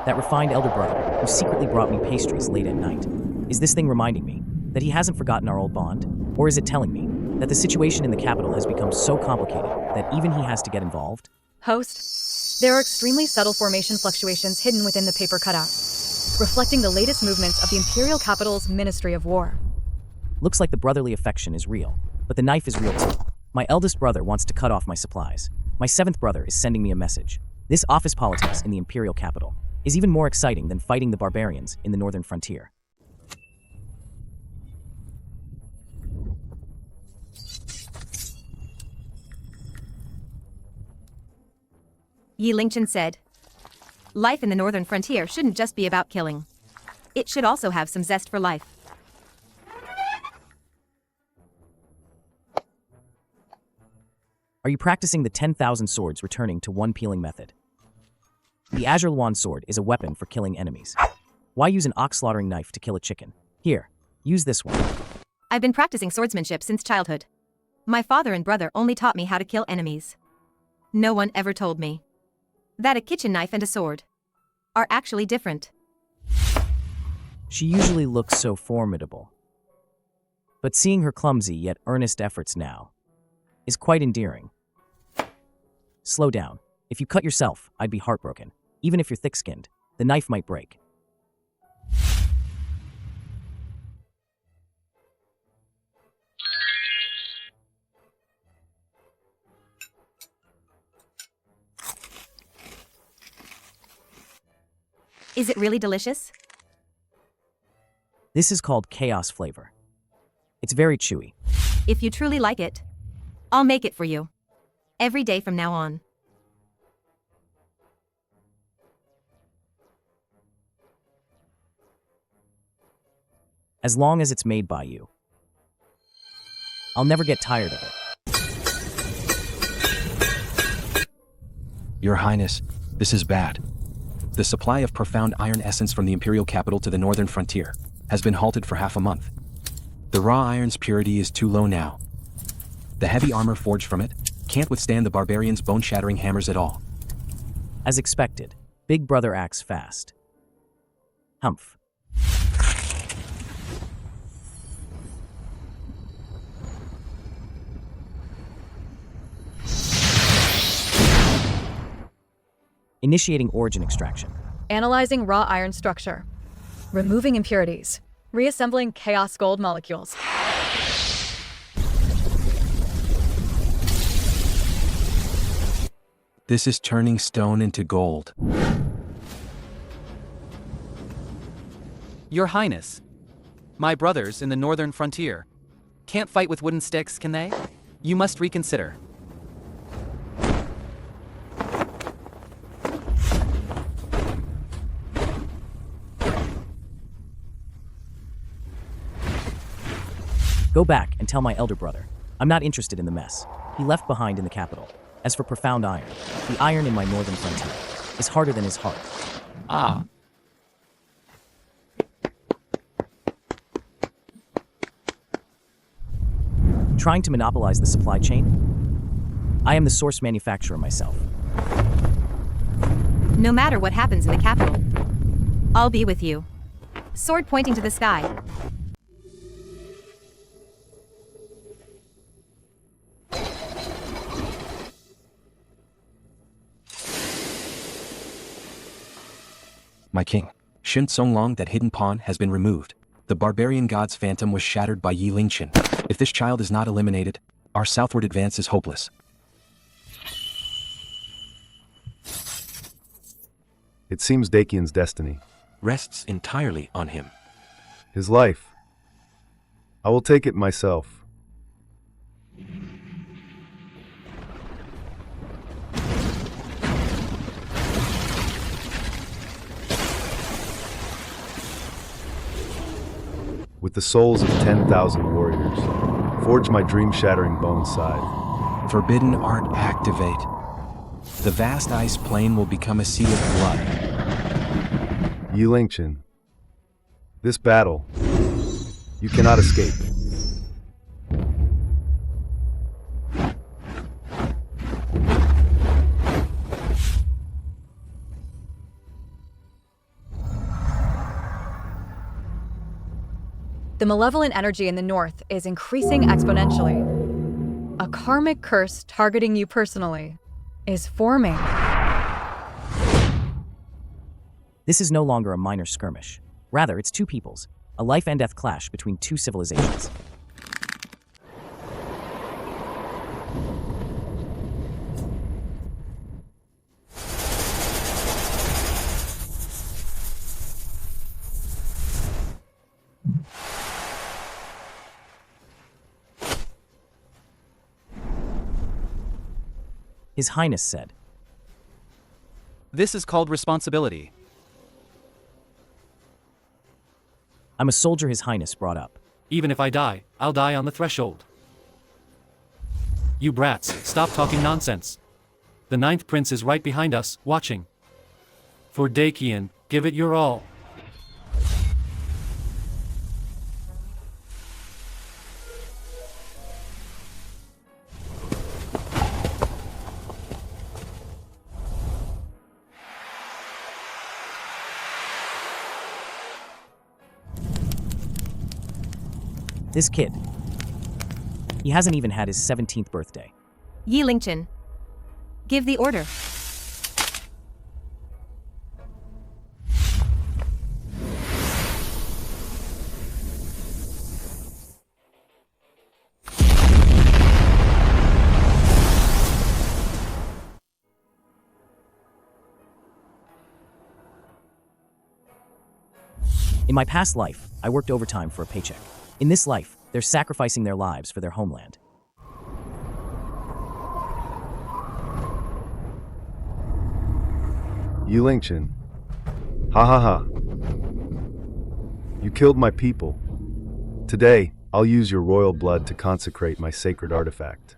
That refined elder brother who secretly brought me pastries late at night. Is this thing reminding me that he hasn't forgotten our old bond? Or is it telling me that the situation in the capital has become so complicated that even he has to get involved? Host, there are extremely subtle formation fluctuations hidden within the paper cutout, reflecting the latest movements of the Imperial Capital's Ministry of War. Looks like the brotherly affection is real, but the knife is real too. My eldest brother wants to cut off my supplies. My 7th brother is sending me a message. This office politics in the Imperial Capital is even more exciting than fighting the barbarians in the northern frontier. Yi Lingchen said, "Life in the northern frontier shouldn't just be about killing. It should also have some zest for life." Are you practicing the 10,000 swords returning to one peeling method? The Azure Luan sword is a weapon for killing enemies. Why use an ox slaughtering knife to kill a chicken? Here, use this one. I've been practicing swordsmanship since childhood. My father and brother only taught me how to kill enemies. No one ever told me that a kitchen knife and a sword are actually different. She usually looks so formidable. But seeing her clumsy yet earnest efforts now is quite endearing. Slow down. If you cut yourself, I'd be heartbroken. Even if you're thick-skinned, the knife might break. Is it really delicious? This is called chaos flavor. It's very chewy. If you truly like it, I'll make it for you. Every day from now on. As long as it's made by you. I'll never get tired of it. Your Highness, this is bad. The supply of profound iron essence from the Imperial capital to the northern frontier has been halted for half a month. The raw iron's purity is too low now. The heavy armor forged from it can't withstand the barbarians' bone-shattering hammers at all. As expected, Big Brother acts fast. Humph. Initiating origin extraction. Analyzing raw iron structure. Removing impurities. Reassembling chaos gold molecules. This is turning stone into gold. Your Highness, my brothers in the northern frontier can't fight with wooden sticks, can they? You must reconsider. Go back and tell my elder brother. I'm not interested in the mess he left behind in the capital. As for profound iron, the iron in my northern frontier is harder than his heart. Ah. Trying to monopolize the supply chain? I am the source manufacturer myself. No matter what happens in the capital, I'll be with you. Sword pointing to the sky. My king, Shin Songlong, that hidden pawn has been removed. The barbarian god's phantom was shattered by Yi Lingqin. If this child is not eliminated, our southward advance is hopeless. It seems Dakian's destiny rests entirely on him. His life. I will take it myself. With the souls of 10,000 warriors, forge my dream-shattering bone side. Forbidden art activate. The vast ice plain will become a sea of blood. Yi Lingqin, this battle, you cannot escape. The malevolent energy in the north is increasing exponentially. A karmic curse targeting you personally is forming. This is no longer a minor skirmish. Rather, it's two peoples, a life and death clash between two civilizations. His Highness said, This is called responsibility. I'm a soldier His Highness brought up. Even if I die, I'll die on the threshold. You brats, stop talking nonsense. The ninth prince is right behind us, watching. For Dakian, give it your all. This kid, he hasn't even had his 17th birthday. Yi Lingqin, give the order. In my past life, I worked overtime for a paycheck. In this life, they're sacrificing their lives for their homeland. Yi Lingqin. Ha ha ha. You killed my people. Today, I'll use your royal blood to consecrate my sacred artifact.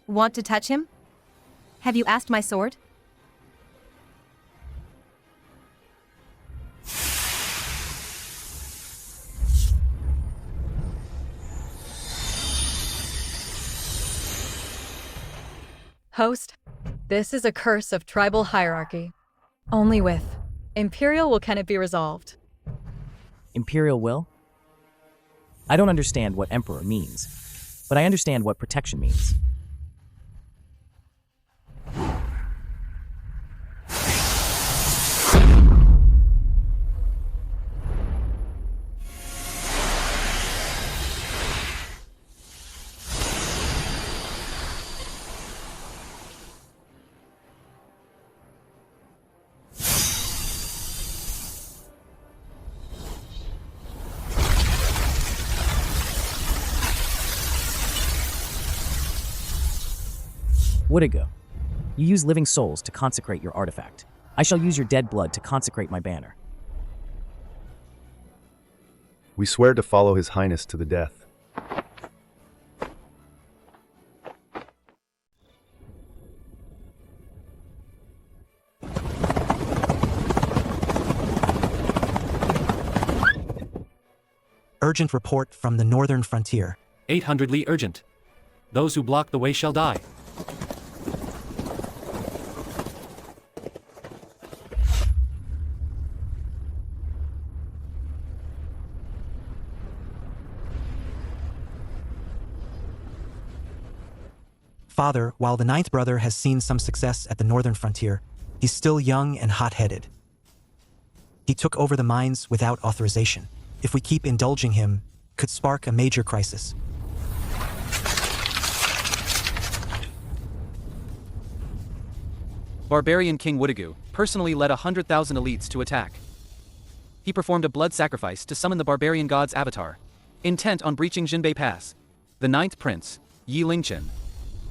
Want to touch him? Have you asked my sword? Host, this is a curse of tribal hierarchy. Only with Imperial will can it be resolved. Imperial will? I don't understand what Emperor means, but I understand what protection means. Woodigo, you use living souls to consecrate your artifact. I shall use your dead blood to consecrate my banner. We swear to follow His Highness to the death. Urgent report from the northern frontier. 800 Li urgent. Those who block the way shall die. Father, while the ninth brother has seen some success at the northern frontier, he's still young and hot-headed. He took over the mines without authorization. If we keep indulging him, could spark a major crisis. Barbarian King Woodigu personally led 100,000 elites to attack. He performed a blood sacrifice to summon the barbarian god's avatar, intent on breaching Jinbei Pass. The ninth prince, Yi Lingchen,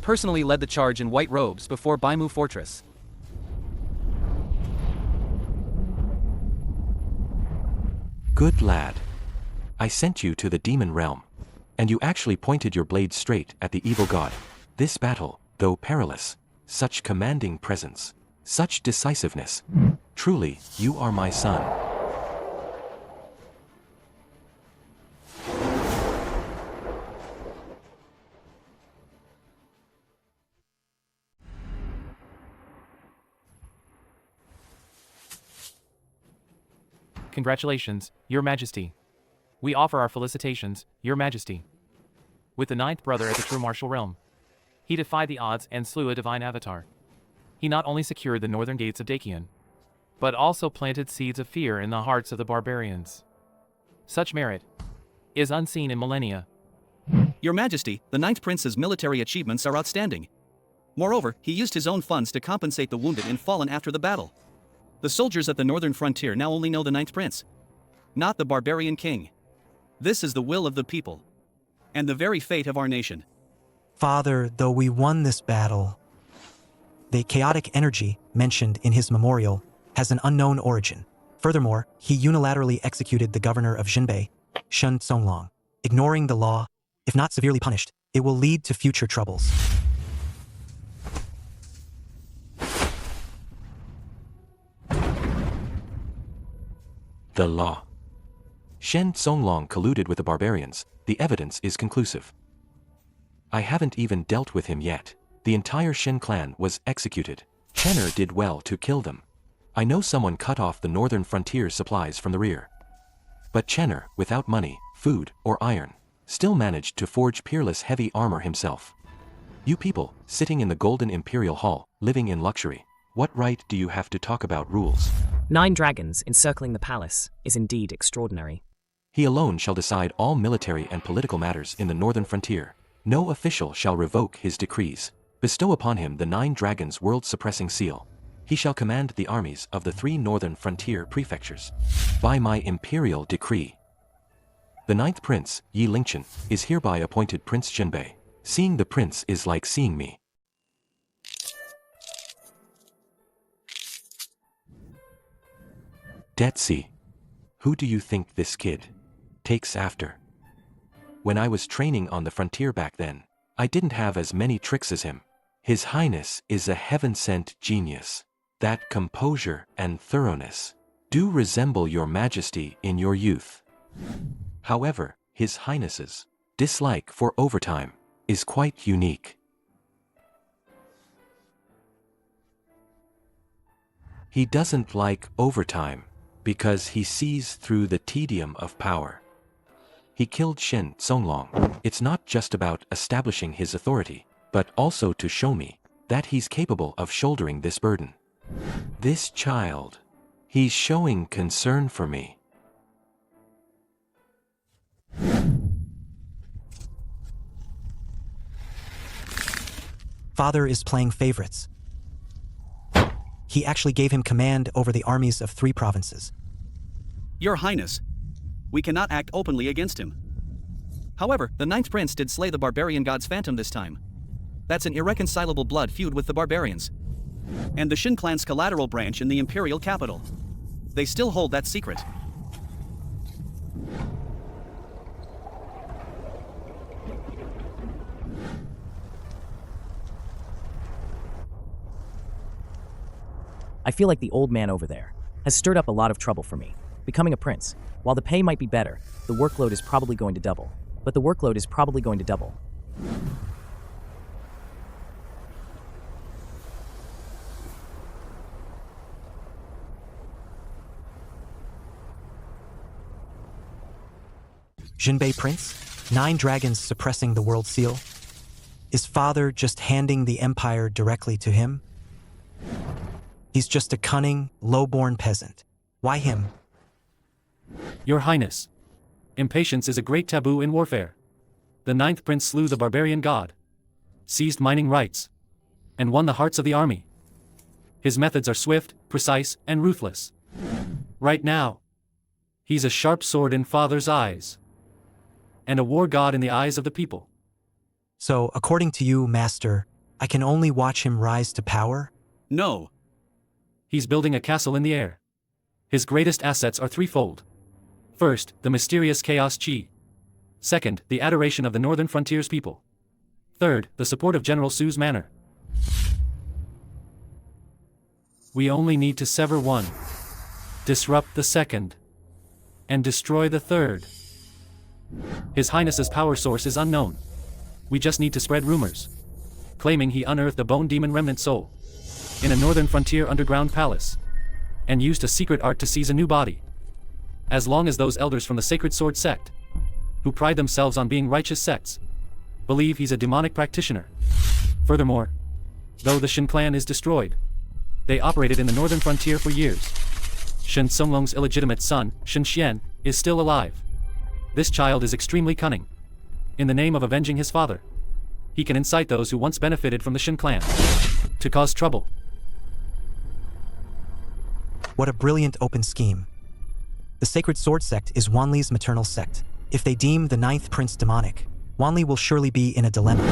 personally led the charge in white robes before Baimu Fortress. Good lad. I sent you to the demon realm. And you actually pointed your blade straight at the evil god. This battle, though perilous, such commanding presence, such decisiveness. Truly, you are my son. Congratulations, Your Majesty. We offer our felicitations, Your Majesty. With the ninth brother at the true martial realm, he defied the odds and slew a divine avatar. He not only secured the northern gates of Dakian, but also planted seeds of fear in the hearts of the barbarians. Such merit is unseen in millennia. Your Majesty, the ninth prince's military achievements are outstanding. Moreover, he used his own funds to compensate the wounded and fallen after the battle. The soldiers at the northern frontier now only know the ninth prince, not the barbarian king. This is the will of the people, and the very fate of our nation. Father, though we won this battle, the chaotic energy mentioned in his memorial has an unknown origin. Furthermore, he unilaterally executed the governor of Jinbei, Shen Songlong. Ignoring the law, if not severely punished, it will lead to future troubles. The law. Shen Songlong colluded with the barbarians. The evidence is conclusive. I haven't even dealt with him yet. The entire Shen clan was executed. Chenner did well to kill them. I know someone cut off the northern frontier supplies from the rear. But Chenner, without money, food, or iron, still managed to forge peerless heavy armor himself. You people, sitting in the Golden Imperial Hall, living in luxury, what right do you have to talk about rules? 9 dragons encircling the palace is indeed extraordinary. He alone shall decide all military and political matters in the northern frontier. No official shall revoke his decrees. Bestow upon him the 9 dragons' world-suppressing seal. He shall command the armies of the 3 northern frontier prefectures. By my imperial decree. The 9th prince, Yi Lingchen, is hereby appointed Prince Jinbei. Seeing the prince is like seeing me. Detsi. Who do you think this kid takes after? When I was training on the frontier back then, I didn't have as many tricks as him. His Highness is a heaven-sent genius. That composure and thoroughness do resemble your Majesty in your youth. However, His Highness's dislike for overtime is quite unique. He doesn't like overtime because he sees through the tedium of power. He killed Shen Songlong. It's not just about establishing his authority, but also to show me that he's capable of shouldering this burden. This child, he's showing concern for me. Father is playing favorites. He actually gave him command over the armies of 3 provinces. Your Highness, we cannot act openly against him. However, the ninth prince did slay the barbarian god's phantom this time. That's an irreconcilable blood feud with the barbarians. And the Shin clan's collateral branch in the imperial capital. They still hold that secret. I feel like the old man over there has stirred up a lot of trouble for me, Becoming a prince. While the pay might be better, the workload is probably going to double. But the workload is probably going to double. Jinbei Prince? 9 dragons suppressing the world seal? Is father just handing the empire directly to him? He's just a cunning, low-born peasant. Why him? Your Highness. Impatience is a great taboo in warfare. The 9th prince slew the barbarian god, seized mining rights, and won the hearts of the army. His methods are swift, precise, and ruthless. Right now, he's a sharp sword in father's eyes, and a war god in the eyes of the people. So, according to you, Master, I can only watch him rise to power? No. He's building a castle in the air. His greatest assets are threefold. First, the mysterious Chaos Chi. Second, the adoration of the Northern Frontier's people. Third, the support of General Su's manor. We only need to sever one, disrupt the second, and destroy the third. His Highness's power source is unknown. We just need to spread rumors, claiming he unearthed a bone demon remnant soul in a Northern Frontier underground palace, and used a secret art to seize a new body. As long as those elders from the Sacred Sword sect, who pride themselves on being righteous sects, believe he's a demonic practitioner. Furthermore, though the Shin clan is destroyed, they operated in the Northern Frontier for years. Shen Songlong's illegitimate son, Shen Xian, is still alive. This child is extremely cunning. In the name of avenging his father, he can incite those who once benefited from the Shin clan to cause trouble. What a brilliant open scheme. The Sacred Sword sect is Wanli's maternal sect. If they deem the 9th prince demonic, Wanli will surely be in a dilemma.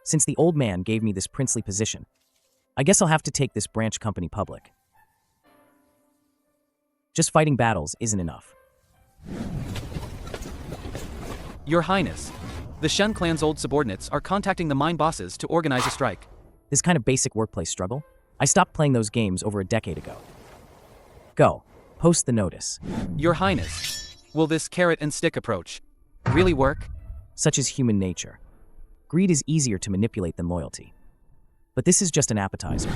Since the old man gave me this princely position, I guess I'll have to take this branch company public. Just fighting battles isn't enough. Your Highness, the Shen clan's old subordinates are contacting the mine bosses to organize a strike. This kind of basic workplace struggle? I stopped playing those games over a decade ago. Go. Post the notice. Your Highness, will this carrot and stick approach really work? Such is human nature. Greed is easier to manipulate than loyalty. But this is just an appetizer.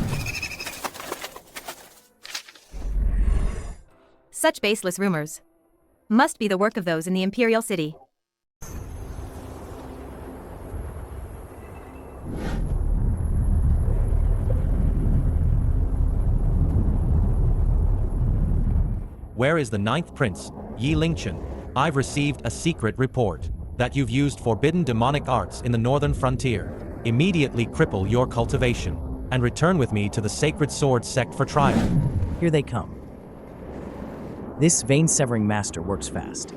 Such baseless rumors must be the work of those in the Imperial City. Where is the 9th prince, Yi Lingchen? I've received a secret report that you've used forbidden demonic arts in the Northern Frontier. Immediately cripple your cultivation and return with me to the Sacred Sword sect for trial. Here they come. This vein-severing master works fast.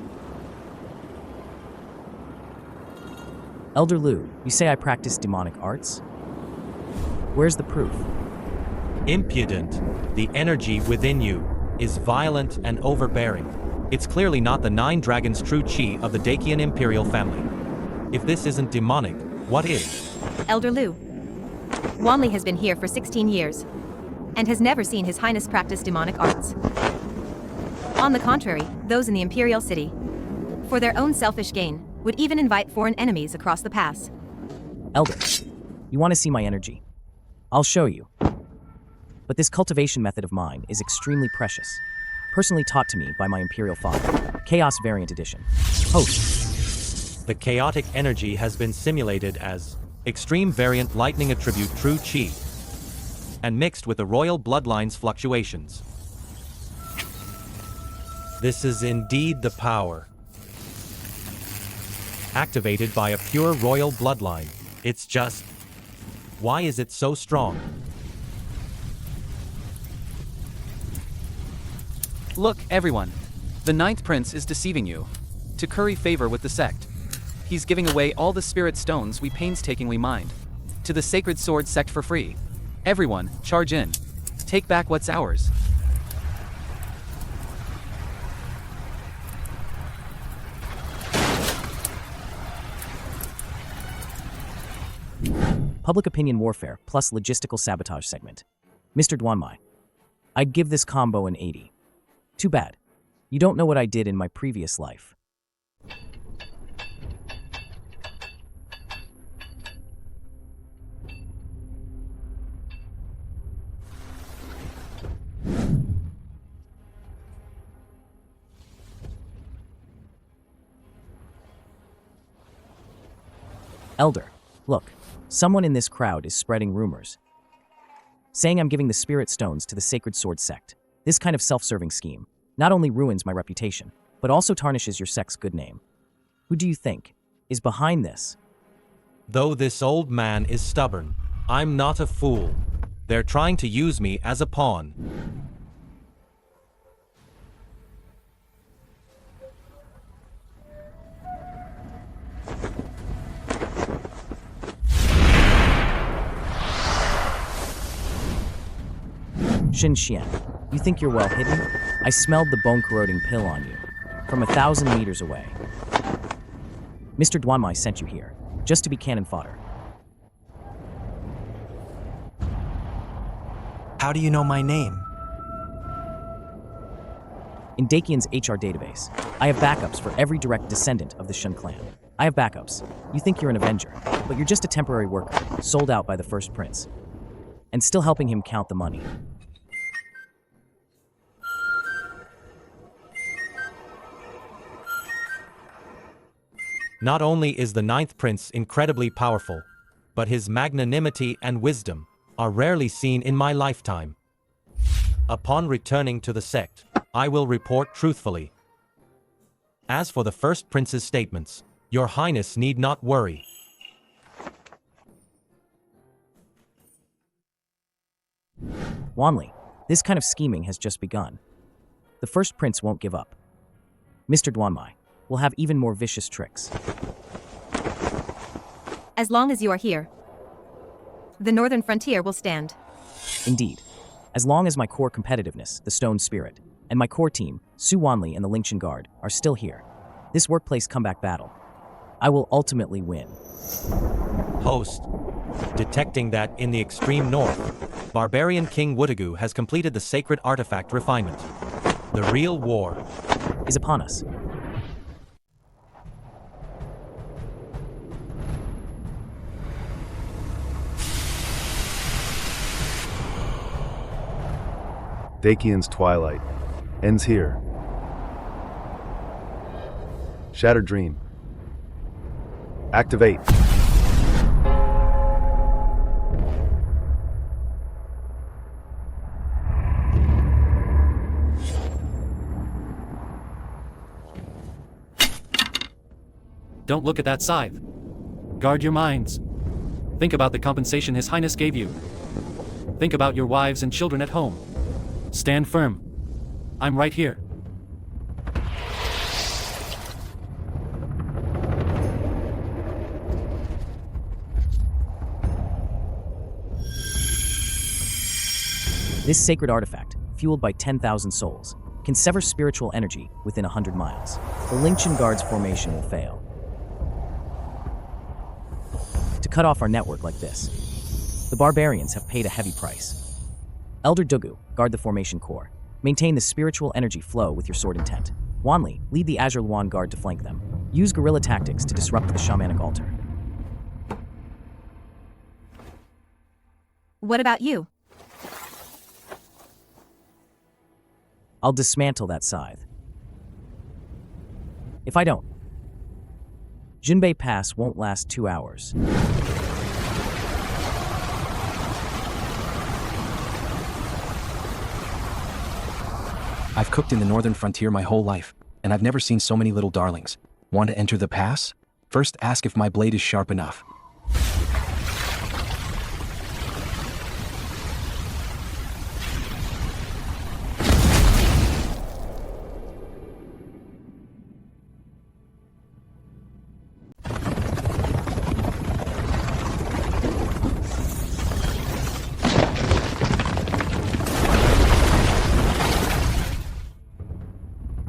Elder Lu, you say I practice demonic arts? Where's the proof? Impudent. The energy within you is violent and overbearing. It's clearly not the 9 dragons' true chi of the Dakian imperial family. If this isn't demonic, what is? Elder Lu. Wanli has been here for 16 years, and has never seen His Highness practice demonic arts. On the contrary, those in the Imperial City, for their own selfish gain, would even invite foreign enemies across the pass. Elder, you want to see my energy? I'll show you. But this cultivation method of mine is extremely precious. Personally taught to me by my Imperial father. Chaos Variant Edition. Host. The chaotic energy has been simulated as Extreme Variant Lightning Attribute True Chi and mixed with the royal bloodline's fluctuations. This is indeed the power. Activated by a pure royal bloodline. It's just... why is it so strong? Look, everyone. The 9th prince is deceiving you to curry favor with the sect. He's giving away all the spirit stones we painstakingly mined to the Sacred Sword sect for free. Everyone, charge in. Take back what's ours. Public opinion warfare plus logistical sabotage segment. Mr. Duanmai, I'd give this combo an 80. Too bad. You don't know what I did in my previous life. Elder, look, someone in this crowd is spreading rumors, saying I'm giving the spirit stones to the Sacred Sword sect. This kind of self-serving scheme not only ruins my reputation, but also tarnishes your sect's good name. Who do you think is behind this? Though this old man is stubborn, I'm not a fool. They're trying to use me as a pawn. Xin Xian, you think you're well hidden? I smelled the bone-corroding pill on you from 1,000 meters away. Mr. Duanmai sent you here, just to be cannon fodder. How do you know my name? In Dakian's HR database, I have backups for every direct descendant of the Shun clan. I have backups. You think you're an Avenger, but you're just a temporary worker, sold out by the First Prince, and still helping him count the money. Not only is the Ninth Prince incredibly powerful, but his magnanimity and wisdom are rarely seen in my lifetime. Upon returning to the sect, I will report truthfully. As for the First Prince's statements, Your Highness need not worry. Wanli, this kind of scheming has just begun. The First Prince won't give up. Mr. Duanmai will have even more vicious tricks. As long as you are here, the northern frontier will stand. Indeed. As long as my core competitiveness, the Stone Spirit, and my core team, Su Wanli and the Lingchen Guard, are still here, this workplace comeback battle, I will ultimately win. Host, detecting that in the extreme north, barbarian King Wutagu has completed the sacred artifact refinement. The real war is upon us. Dakian's twilight ends here. Shattered Dream. Activate. Don't look at that scythe. Guard your minds. Think about the compensation His Highness gave you. Think about your wives and children at home. Stand firm. I'm right here. This sacred artifact, fueled by 10,000 souls, can sever spiritual energy within 100 miles. The Lingchen Guard's formation will fail. To cut off our network like this, the barbarians have paid a heavy price. Elder Dugu, guard the formation core. Maintain the spiritual energy flow with your sword intent. Wanli, lead the Azure Luan Guard to flank them. Use guerrilla tactics to disrupt the shamanic altar. What about you? I'll dismantle that scythe. If I don't, Jinbei Pass won't last 2 hours. I've cooked in the northern frontier my whole life, and I've never seen so many little darlings. Want to enter the pass? First ask if my blade is sharp enough.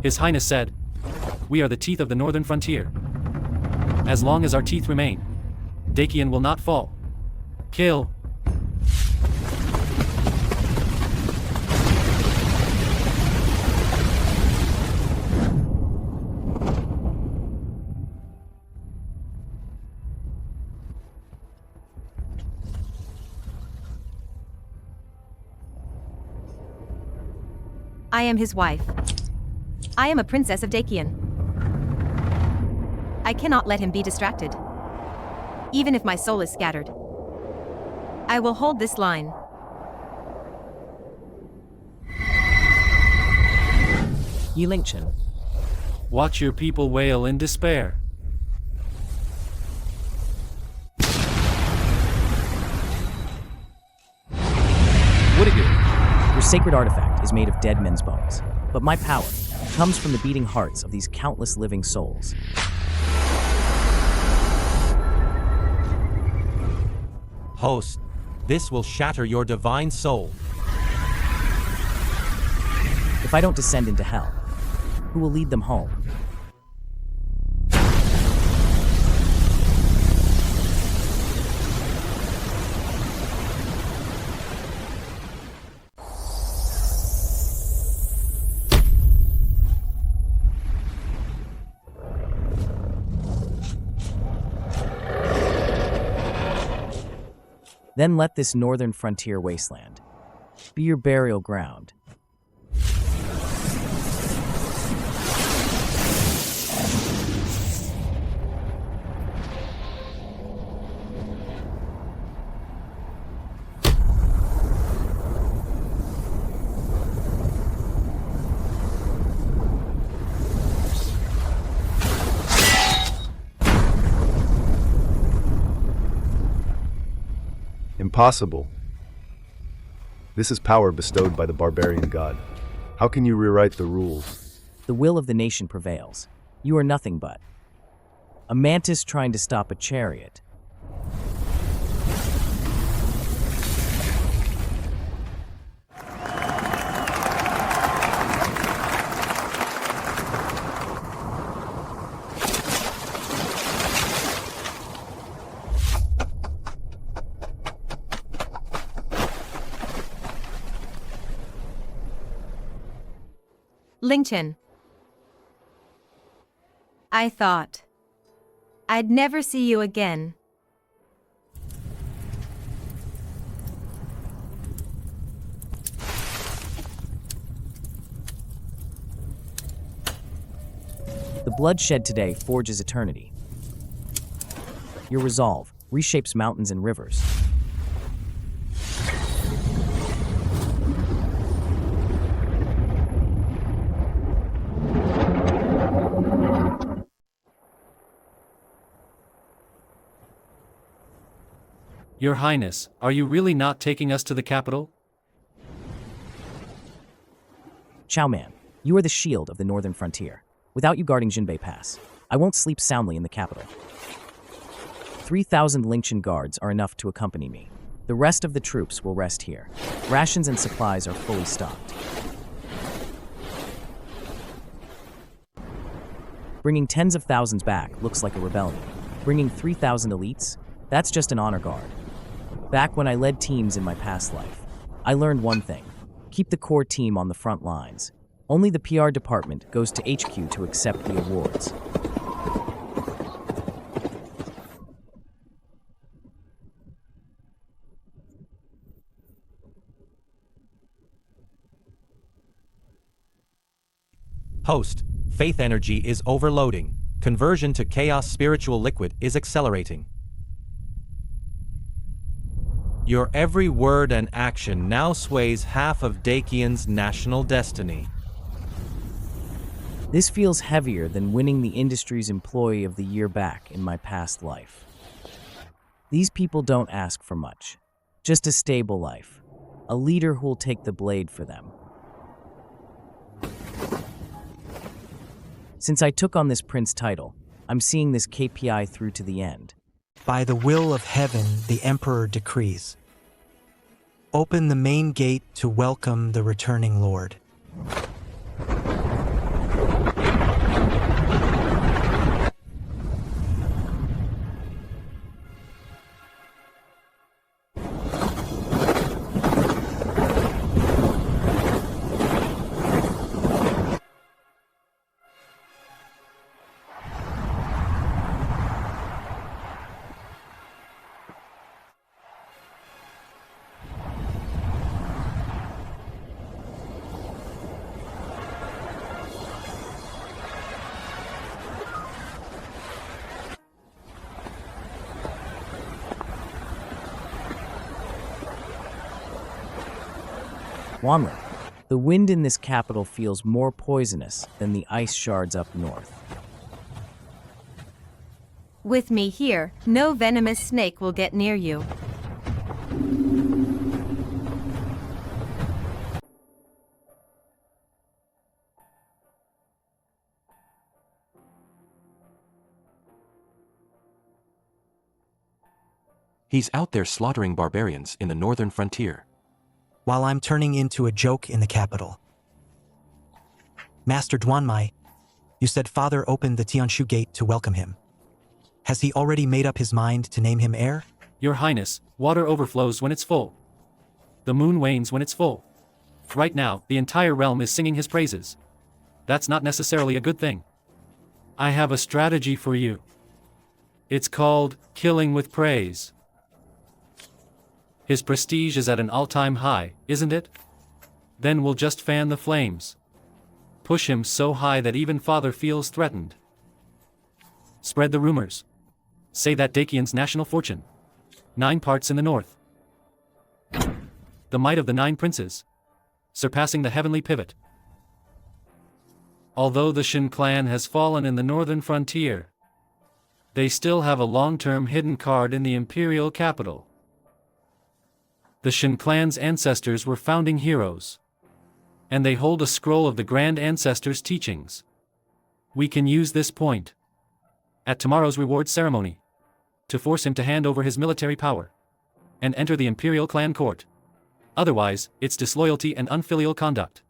His Highness said, "We are the teeth of the northern frontier. As long as our teeth remain, Dakian will not fall. Kill." I am his wife. I am a princess of Dakian. I cannot let him be distracted. Even if my soul is scattered. I will hold this line. Yi Lingchen. Watch your people wail in despair. Woodigu. Your sacred artifact is made of dead men's bones, but my power comes from the beating hearts of these countless living souls. Host, this will shatter your divine soul. If I don't descend into hell, who will lead them home? Then let this northern frontier wasteland be your burial ground. Impossible. This is power bestowed by the barbarian god. How can you rewrite the rules? The will of the nation prevails. You are nothing but a mantis trying to stop a chariot. Lingchen. I thought I'd never see you again. The blood shed today forges eternity. Your resolve reshapes mountains and rivers. Your Highness, are you really not taking us to the capital? Chow Man, you are the shield of the northern frontier. Without you guarding Jinbei Pass, I won't sleep soundly in the capital. 3,000 Lingchen guards are enough to accompany me. The rest of the troops will rest here. Rations and supplies are fully stocked. Bringing tens of thousands back looks like a rebellion. Bringing 3,000 elites? That's just an honor guard. Back when I led teams in my past life, I learned one thing. Keep the core team on the front lines. Only the PR department goes to HQ to accept the awards. Host, faith energy is overloading. Conversion to chaos spiritual liquid is accelerating. Your every word and action now sways half of Dakian's national destiny. This feels heavier than winning the industry's Employee of the Year back in my past life. These people don't ask for much. Just a stable life. A leader who'll take the blade for them. Since I took on this prince title, I'm seeing this KPI through to the end. By the will of heaven, the Emperor decrees. Open the main gate to welcome the returning Lord. Wanlin, the wind in this capital feels more poisonous than the ice shards up north. With me here, no venomous snake will get near you. He's out there slaughtering barbarians in the northern frontier. While I'm turning into a joke in the capital. Master Duanmai, you said Father opened the Tianshu gate to welcome him. Has he already made up his mind to name him heir? Your Highness, water overflows when it's full. The moon wanes when it's full. Right now, the entire realm is singing his praises. That's not necessarily a good thing. I have a strategy for you. It's called killing with praise. His prestige is at an all-time high, isn't it? Then we'll just fan the flames. Push him so high that even Father feels threatened. Spread the rumors. Say that Dakian's national fortune. 9 parts in the north. The might of the 9 princes. Surpassing the heavenly pivot. Although the Shin clan has fallen in the northern frontier, they still have a long-term hidden card in the imperial capital. The Shin clan's ancestors were founding heroes, and they hold a scroll of the Grand Ancestors' teachings. We can use this point at tomorrow's reward ceremony to force him to hand over his military power and enter the imperial clan court. Otherwise, it's disloyalty and unfilial conduct.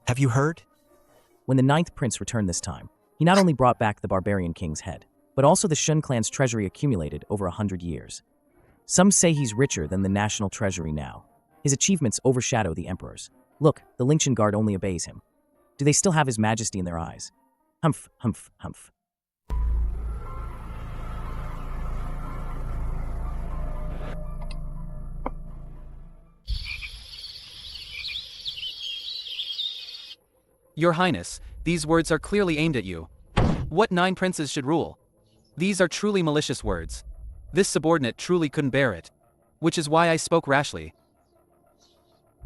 Have you heard? When the 9th prince returned this time, he not only brought back the barbarian king's head, but also the Shun clan's treasury accumulated over 100 years. Some say he's richer than the national treasury now. His achievements overshadow the emperor's. Look, the Lingshan guard only obeys him. Do they still have his majesty in their eyes? Humph, humph, humph. Your Highness, these words are clearly aimed at you. What 9 princes should rule? These are truly malicious words. This subordinate truly couldn't bear it. Which is why I spoke rashly.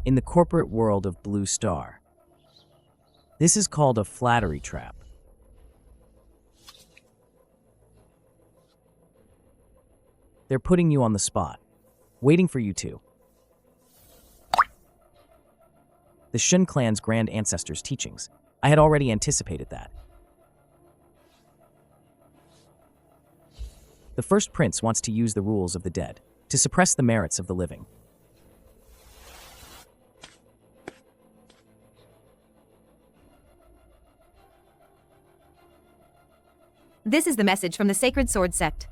In the corporate world of Blue Star, this is called a flattery trap. They're putting you on the spot, waiting for you to. The Shun clan's grand ancestors' teachings. I had already anticipated that. The first prince wants to use the rules of the dead to suppress the merits of the living. This is the message from the Sacred Sword Sect.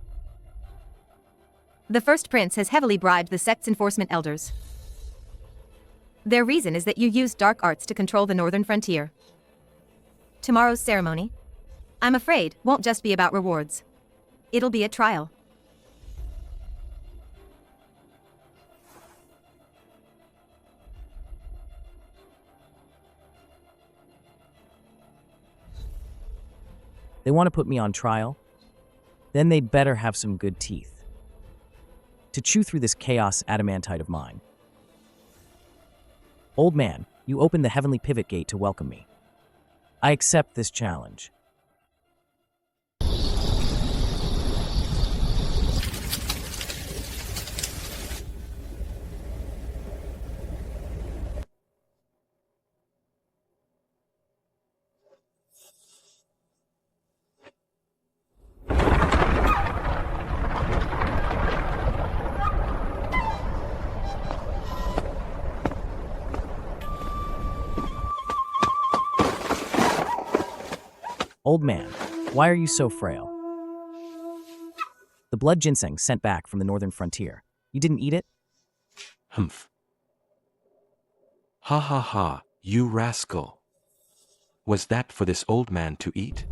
The first prince has heavily bribed the sect's enforcement elders. Their reason is that you used dark arts to control the northern frontier. Tomorrow's ceremony, I'm afraid, won't just be about rewards. It'll be a trial. They want to put me on trial? Then they'd better have some good teeth to chew through this chaos adamantite of mine. Old man, you opened the heavenly pivot gate to welcome me. I accept this challenge. Old man, why are you so frail? The blood ginseng sent back from the northern frontier. You didn't eat it? Humph. Ha ha ha, you rascal. Was that for this old man to eat?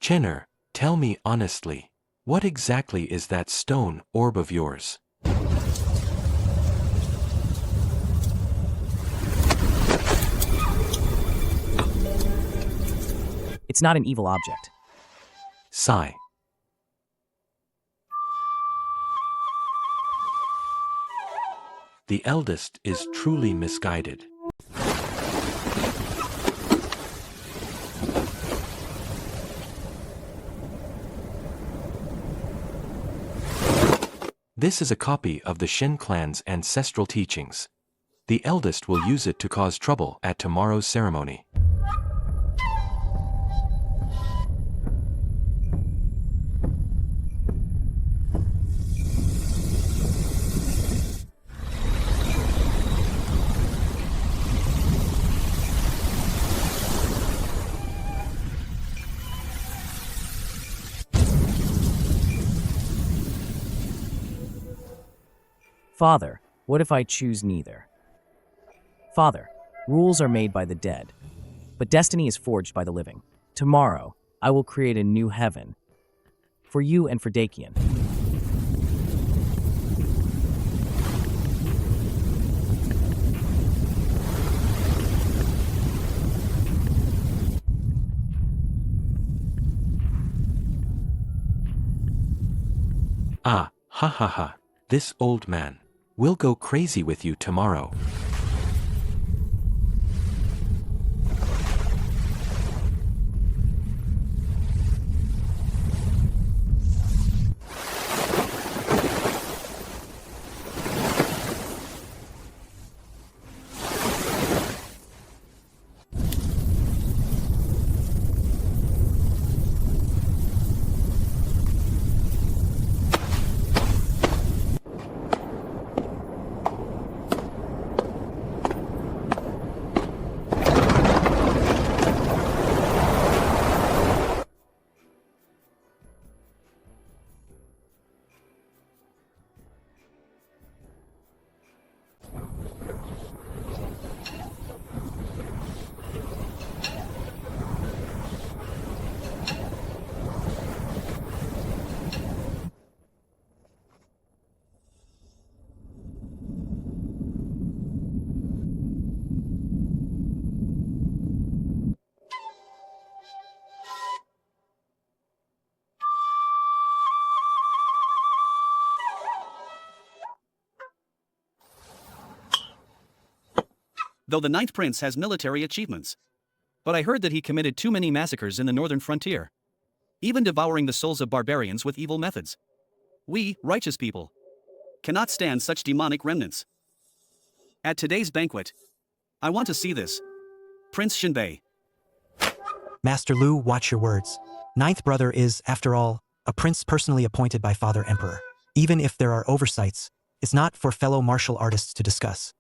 Chenner, tell me honestly, what exactly is that stone orb of yours? It's not an evil object. Sigh. The eldest is truly misguided. This is a copy of the Shin clan's ancestral teachings. The eldest will use it to cause trouble at tomorrow's ceremony. Father, what if I choose neither? Father, rules are made by the dead, but destiny is forged by the living. Tomorrow, I will create a new heaven for you and for Dakian. Ah, ha ha ha, this old man will go crazy with you tomorrow. Though the Ninth Prince has military achievements. But I heard that he committed too many massacres in the northern frontier, even devouring the souls of barbarians with evil methods. We, righteous people, cannot stand such demonic remnants. At today's banquet, I want to see this. Prince Shinbei. Master Lu, watch your words. Ninth brother is, after all, a prince personally appointed by Father Emperor. Even if there are oversights, it's not for fellow martial artists to discuss.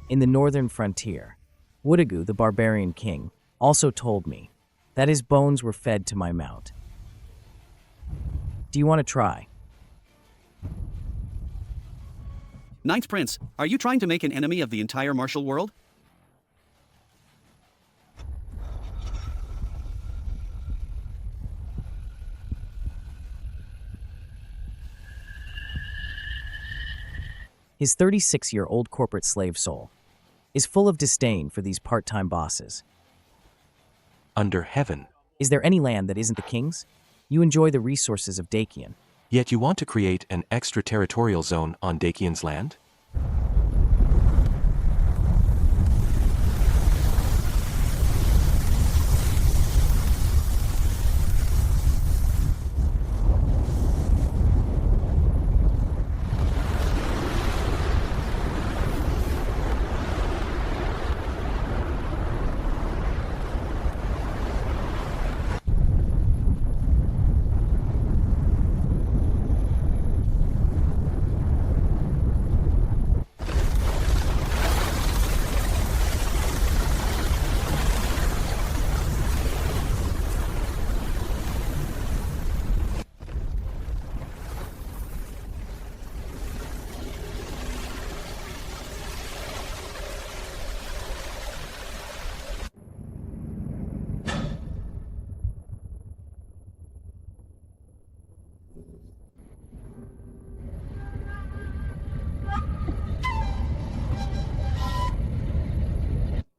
In the northern frontier, Woodigu, the barbarian king, also told me that his bones were fed to my mount. Do you want to try? Ninth Prince, are you trying to make an enemy of the entire martial world? His 36-year-old corporate slave soul is full of disdain for these part-time bosses. Under heaven. Is there any land that isn't the king's? You enjoy the resources of Dakian. Yet you want to create an extraterritorial zone on Dakian's land?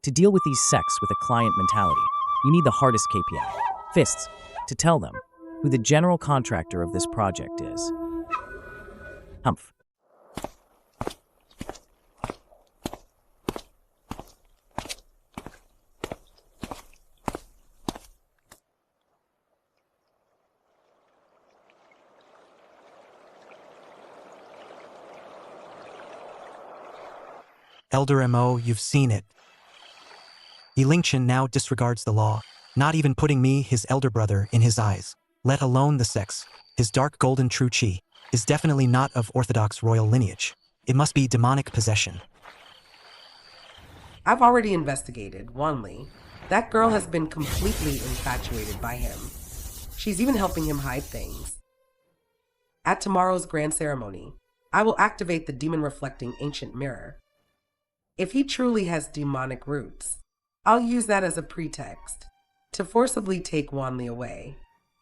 To deal with these sects with a client mentality, you need the hardest KPI, fists, to tell them who the general contractor of this project is. Humph. Elder MO, you've seen it. Yilingchen now disregards the law, not even putting me, his elder brother, in his eyes, let alone the sex. His dark golden true chi is definitely not of orthodox royal lineage. It must be demonic possession. I've already investigated, Wanli. That girl has been completely infatuated by him. She's even helping him hide things. At tomorrow's grand ceremony, I will activate the demon-reflecting ancient mirror. If he truly has demonic roots, I'll use that as a pretext to forcibly take Wanli away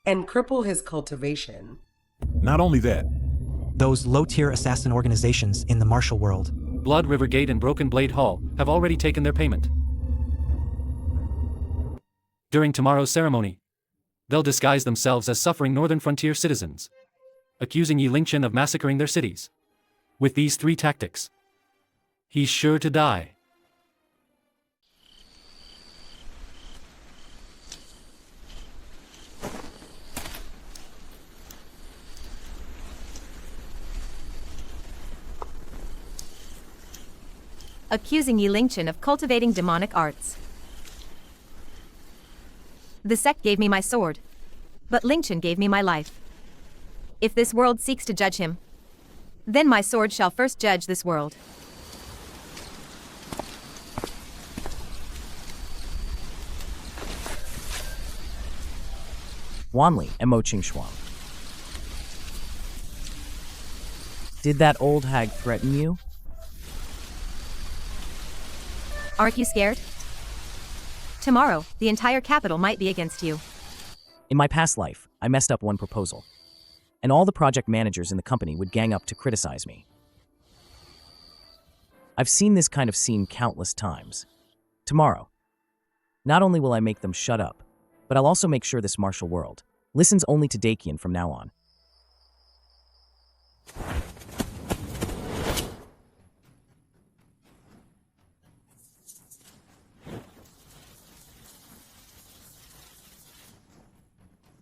and cripple his cultivation. Not only that, those low-tier assassin organizations in the martial world, Blood River Gate and Broken Blade Hall, have already taken their payment. During tomorrow's ceremony, they'll disguise themselves as suffering Northern Frontier citizens, accusing Yilingchen of massacring their cities. With these 3 tactics, he's sure to die. Accusing Yilingchen of cultivating demonic arts. The sect gave me my sword, but Lingchen gave me my life. If this world seeks to judge him, then my sword shall first judge this world. Wanli, Mo Qingxuan. Did that old hag threaten you? Aren't you scared? Tomorrow, the entire capital might be against you. In my past life, I messed up one proposal, and all the project managers in the company would gang up to criticize me. I've seen this kind of scene countless times. Tomorrow, not only will I make them shut up, but I'll also make sure this martial world listens only to Dakian from now on.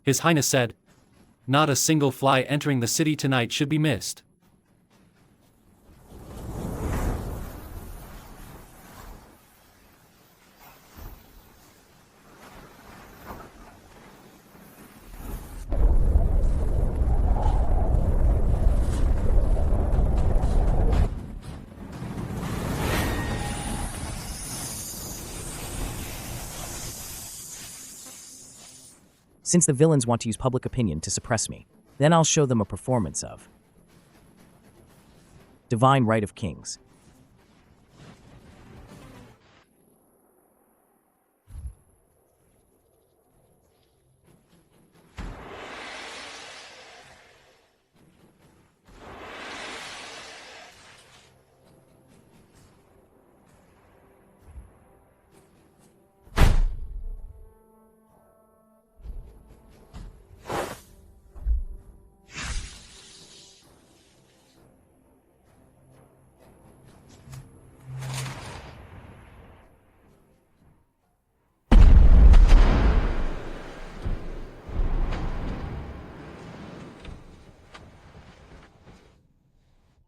His Highness said, "Not a single fly entering the city tonight should be missed." Since the villains want to use public opinion to suppress me, then I'll show them a performance of Divine Right of Kings.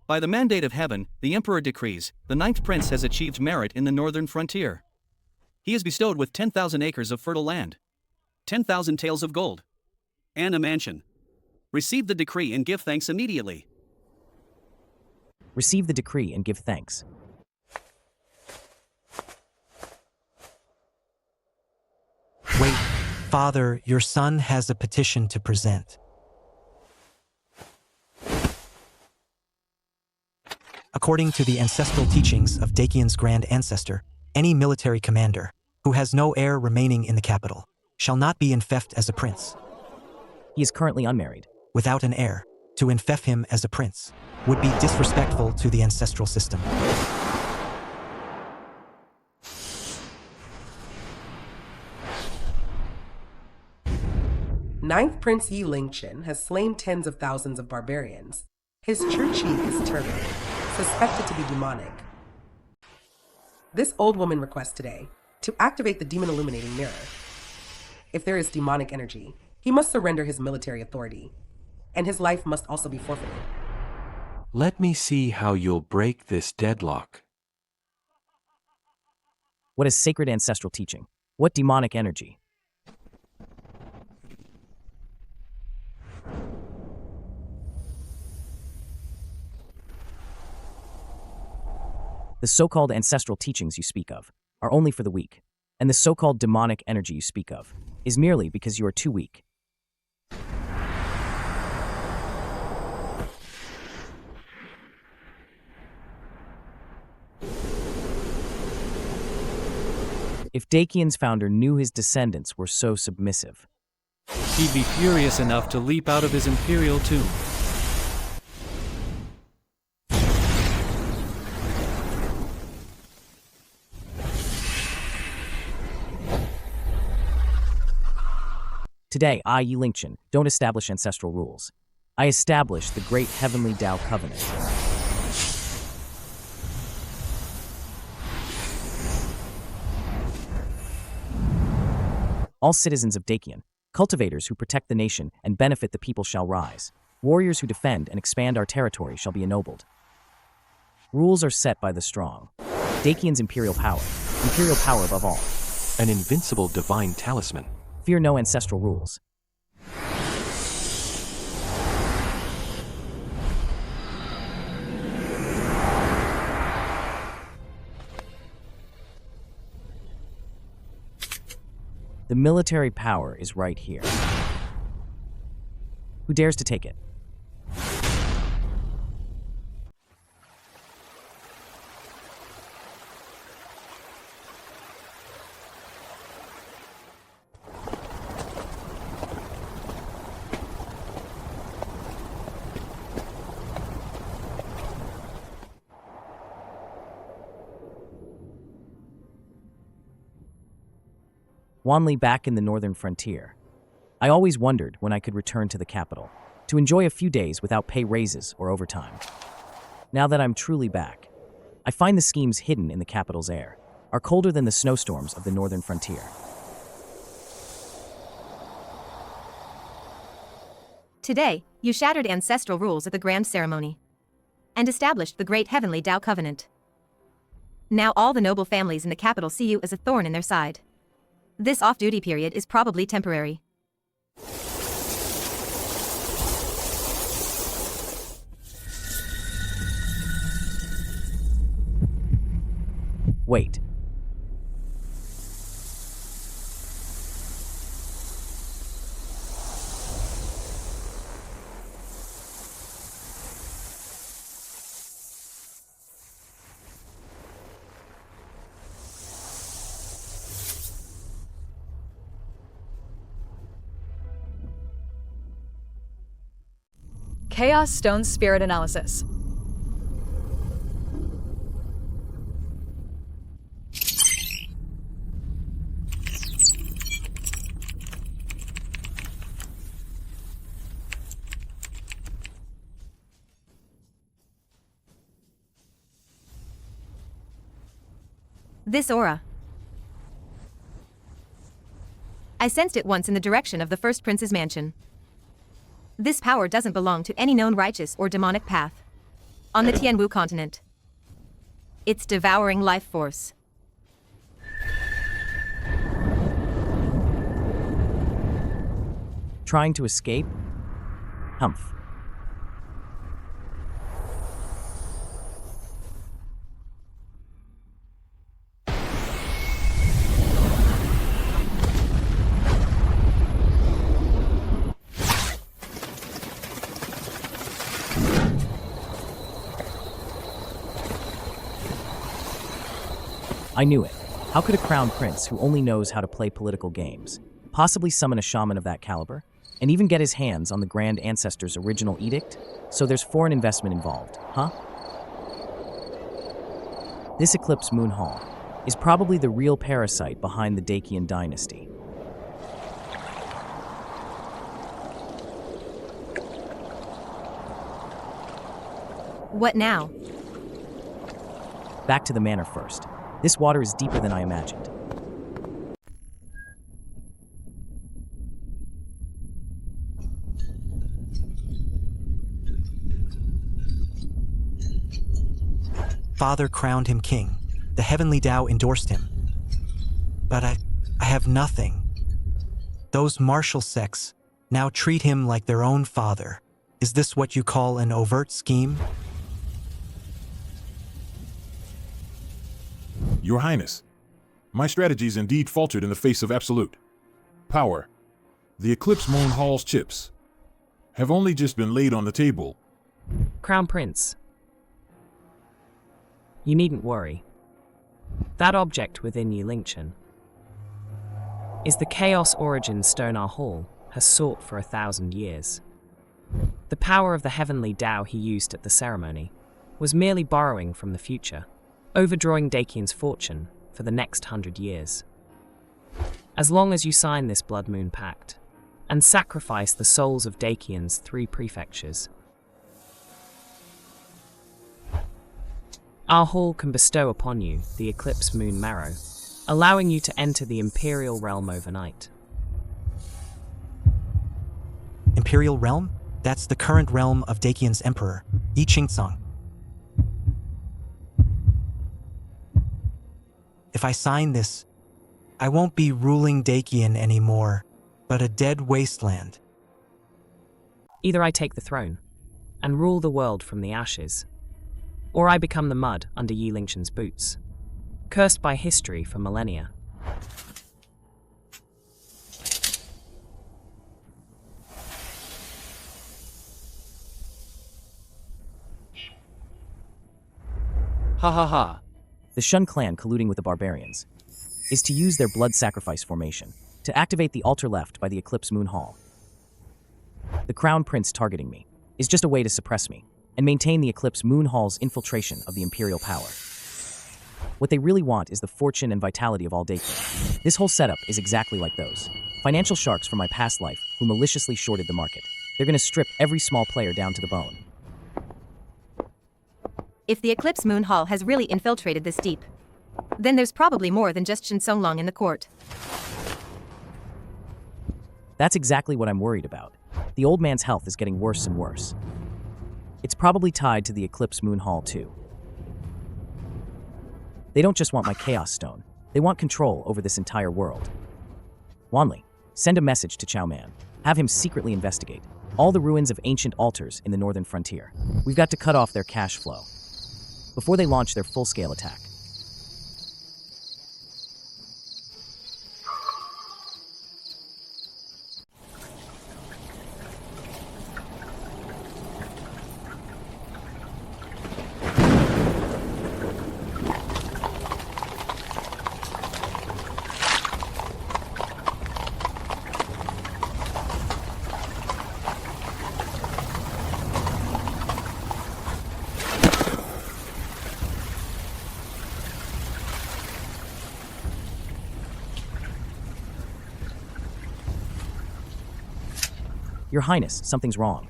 By the mandate of heaven, the Emperor decrees, the ninth prince has achieved merit in the northern frontier. He is bestowed with 10,000 acres of fertile land, 10,000 taels of gold, and a mansion. Receive the decree and give thanks immediately. Receive the decree and give thanks. Wait, Father, your son has a petition to present. According to the ancestral teachings of Dakian's grand ancestor, any military commander who has no heir remaining in the capital shall not be infeft as a prince. He is currently unmarried. Without an heir, to infeft him as a prince would be disrespectful to the ancestral system. Ninth Prince Yi Lingchen has slain tens of thousands of barbarians. His true chief is turbid, suspected to be demonic. This old woman requests today to activate the demon illuminating mirror. If there is demonic energy, he must surrender his military authority, and his life must also be forfeited. Let me see how you'll break this deadlock. What is sacred ancestral teaching? What demonic energy? The so-called ancestral teachings you speak of are only for the weak, and the so-called demonic energy you speak of is merely because you are too weak. If Dakian's founder knew his descendants were so submissive, He'd be furious enough to leap out of his imperial tomb. today I, Yi Lingchen, don't establish ancestral rules. I establish the great heavenly Tao covenant. All citizens of Dakian, cultivators who protect the nation and benefit the people shall rise. Warriors who defend and expand our territory shall be ennobled. Rules are set by the strong. Dakian's imperial power above all. An invincible divine talisman. Fear no ancestral rules. The military power is right here. Who dares to take it? Wanli back in the northern frontier. I always wondered when I could return to the capital, to enjoy a few days without pay raises or overtime. Now that I'm truly back, I find the schemes hidden in the capital's air are colder than the snowstorms of the northern frontier. Today, you shattered ancestral rules at the grand ceremony and established the great heavenly Tao covenant. Now all the noble families in the capital see you as a thorn in their side. This off-duty period is probably temporary. Wait. Chaos Stone Spirit Analysis. This aura. I sensed it once in the direction of the first prince's mansion. This power doesn't belong to any known righteous or demonic path. on the Tianwu continent. Its devouring life force. Trying to escape? Humph. I knew it. How could a crown prince who only knows how to play political games possibly summon a shaman of that caliber? And even get his hands on the Grand Ancestor's original edict? So there's foreign investment involved, huh? This Eclipse Moon Hall is probably the real parasite behind the Dacian dynasty. What now? Back to the manor first. This water is deeper than I imagined. Father crowned him king. The heavenly Tao endorsed him. But I have nothing. Those martial sects now treat him like their own father. Is this what you call an overt scheme? Your Highness, my strategies indeed faltered in the face of absolute power. The Eclipse Moon Hall's chips have only just been laid on the table. Crown Prince, you needn't worry. That object within Yi Lingchen is the Chaos Origin stone our hall has sought for 1,000 years. The power of the heavenly Tao he used at the ceremony was merely borrowing from the future, overdrawing Dacian's fortune for the next 100 years. As long as you sign this Blood Moon Pact and sacrifice the souls of Dacian's 3 prefectures, our hall can bestow upon you the Eclipse Moon Marrow, allowing you to enter the Imperial Realm overnight. Imperial Realm? That's the current realm of Dacian's emperor, Yi Qingsong. If I sign this, I won't be ruling Dacian anymore, but a dead wasteland. Either I take the throne and rule the world from the ashes, or I become the mud under Yi Lingchen's boots, cursed by history for millennia. Ha ha ha. The Shun clan colluding with the barbarians is to use their blood sacrifice formation to activate the altar left by the Eclipse Moon Hall. The Crown Prince targeting me is just a way to suppress me and maintain the Eclipse Moon Hall's infiltration of the Imperial power. What they really want is the fortune and vitality of all Dacian. This whole setup is exactly like those financial sharks from my past life who maliciously shorted the market. They're going to strip every small player down to the bone. If the Eclipse Moon Hall has really infiltrated this deep, then there's probably more than just Shin Songlong in the court. That's exactly what I'm worried about. The old man's health is getting worse and worse. It's probably tied to the Eclipse Moon Hall too. They don't just want my Chaos Stone, they want control over this entire world. Wanli, send a message to Chow Man. Have him secretly investigate all the ruins of ancient altars in the northern frontier. We've got to cut off their cash flow before they launch their full-scale attack. Your Highness, something's wrong.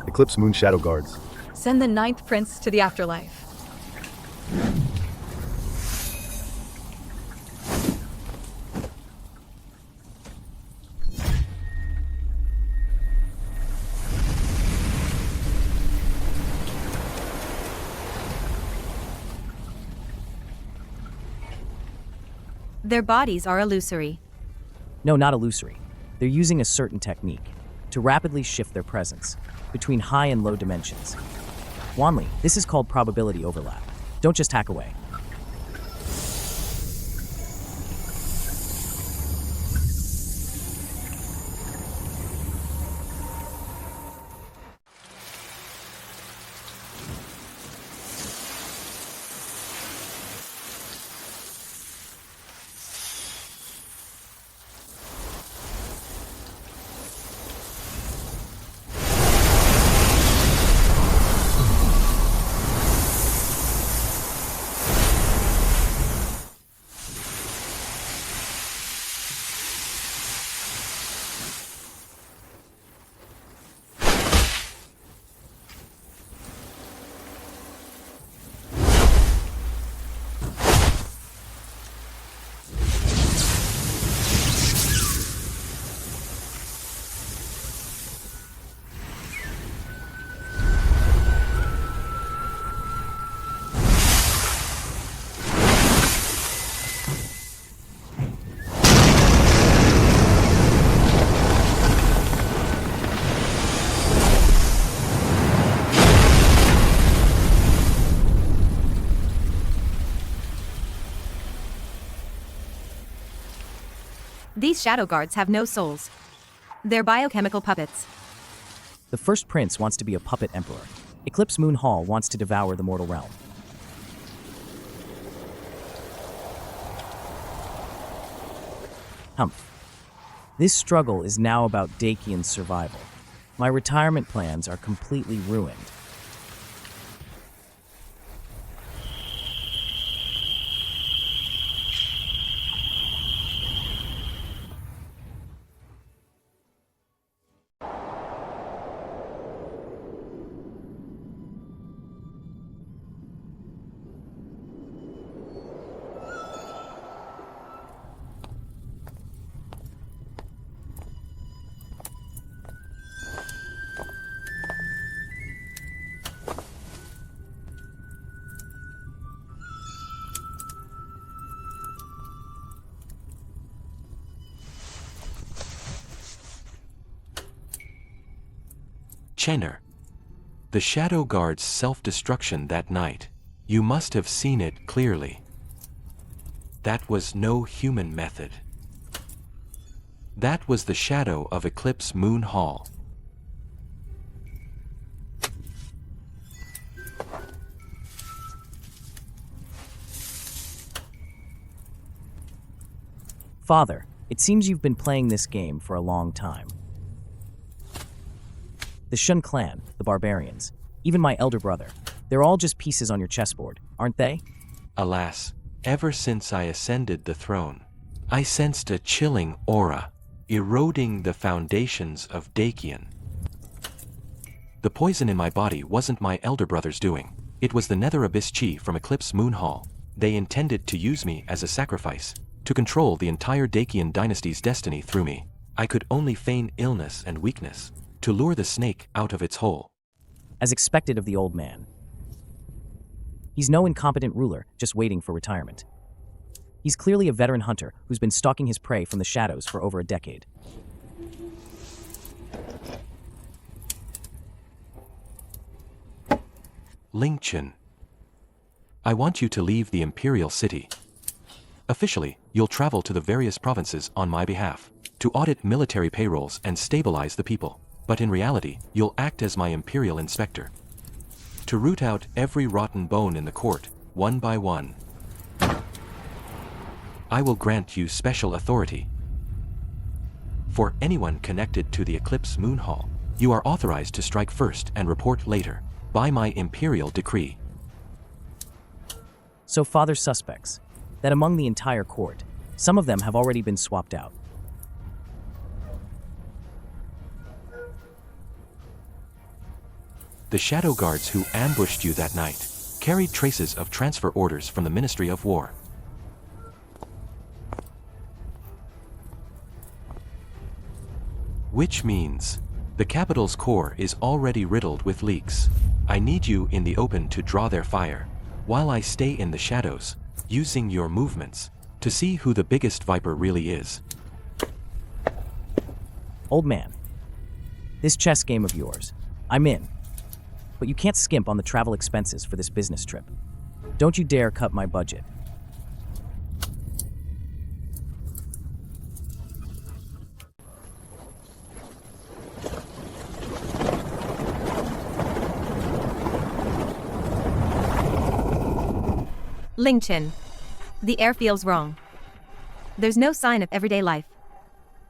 Eclipse Moon Shadow Guards. Send the 9th Prince to the afterlife. Their bodies are illusory. No, not illusory. They're using a certain technique to rapidly shift their presence between high and low dimensions. Wanli, this is called probability overlap. Don't just hack away. These shadow guards have no souls. They're biochemical puppets. The first prince wants to be a puppet emperor. Eclipse Moon Hall wants to devour the mortal realm. Humph. This struggle is now about Dakian's survival. My retirement plans are completely ruined. Chenner. The Shadow Guard's self-destruction that night. You must have seen it clearly. That was no human method. That was the shadow of Eclipse Moon Hall. Father, it seems you've been playing this game for a long time. The Shun clan, the barbarians, even my elder brother, they're all just pieces on your chessboard, aren't they? Alas, ever since I ascended the throne, I sensed a chilling aura, eroding the foundations of Dakian. The poison in my body wasn't my elder brother's doing. It was the Nether Abyss Chi from Eclipse Moon Hall. They intended to use me as a sacrifice, to control the entire Dakian dynasty's destiny through me. I could only feign illness and weakness, to lure the snake out of its hole. As expected of the old man. He's no incompetent ruler, just waiting for retirement. He's clearly a veteran hunter who's been stalking his prey from the shadows for over a decade. Lingchen. I want you to leave the Imperial City. Officially, you'll travel to the various provinces on my behalf, to audit military payrolls and stabilize the people. But in reality, you'll act as my Imperial Inspector, to root out every rotten bone in the court, one by one. I will grant you special authority. For anyone connected to the Eclipse Moon Hall, you are authorized to strike first and report later, by my Imperial decree. So Father suspects that among the entire court, some of them have already been swapped out. The Shadow Guards who ambushed you that night carried traces of transfer orders from the Ministry of War. Which means, the capital's core is already riddled with leaks. I need you in the open to draw their fire, while I stay in the shadows, using your movements to see who the biggest viper really is. Old man, this chess game of yours, I'm in. But you can't skimp on the travel expenses for this business trip. Don't you dare cut my budget. Lingchen. The air feels wrong. There's no sign of everyday life.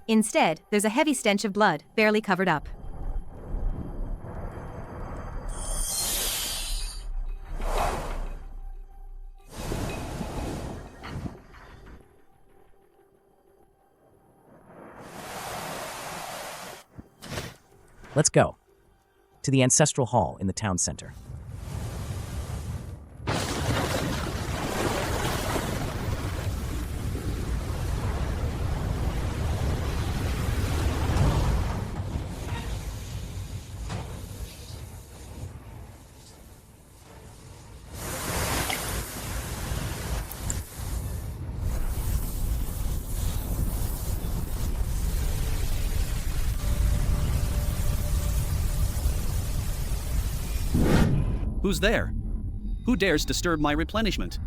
Instead, there's a heavy stench of blood, barely covered up. Let's go. To the ancestral hall in the town center. Who's there? Who dares disturb my replenishment?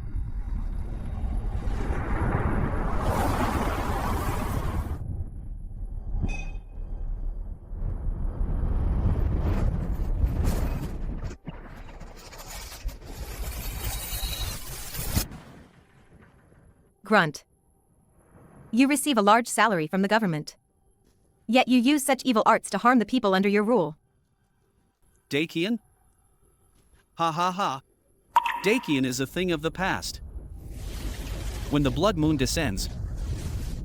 Grunt. You receive a large salary from the government. Yet you use such evil arts to harm the people under your rule. Dakian? Ha ha ha. Dakian is a thing of the past. When the blood moon descends,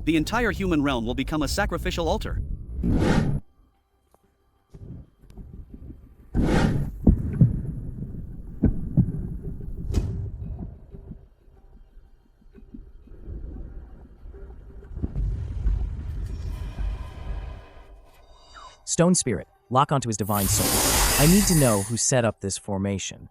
the entire human realm will become a sacrificial altar. Stone Spirit, lock onto his divine soul. I need to know who set up this formation.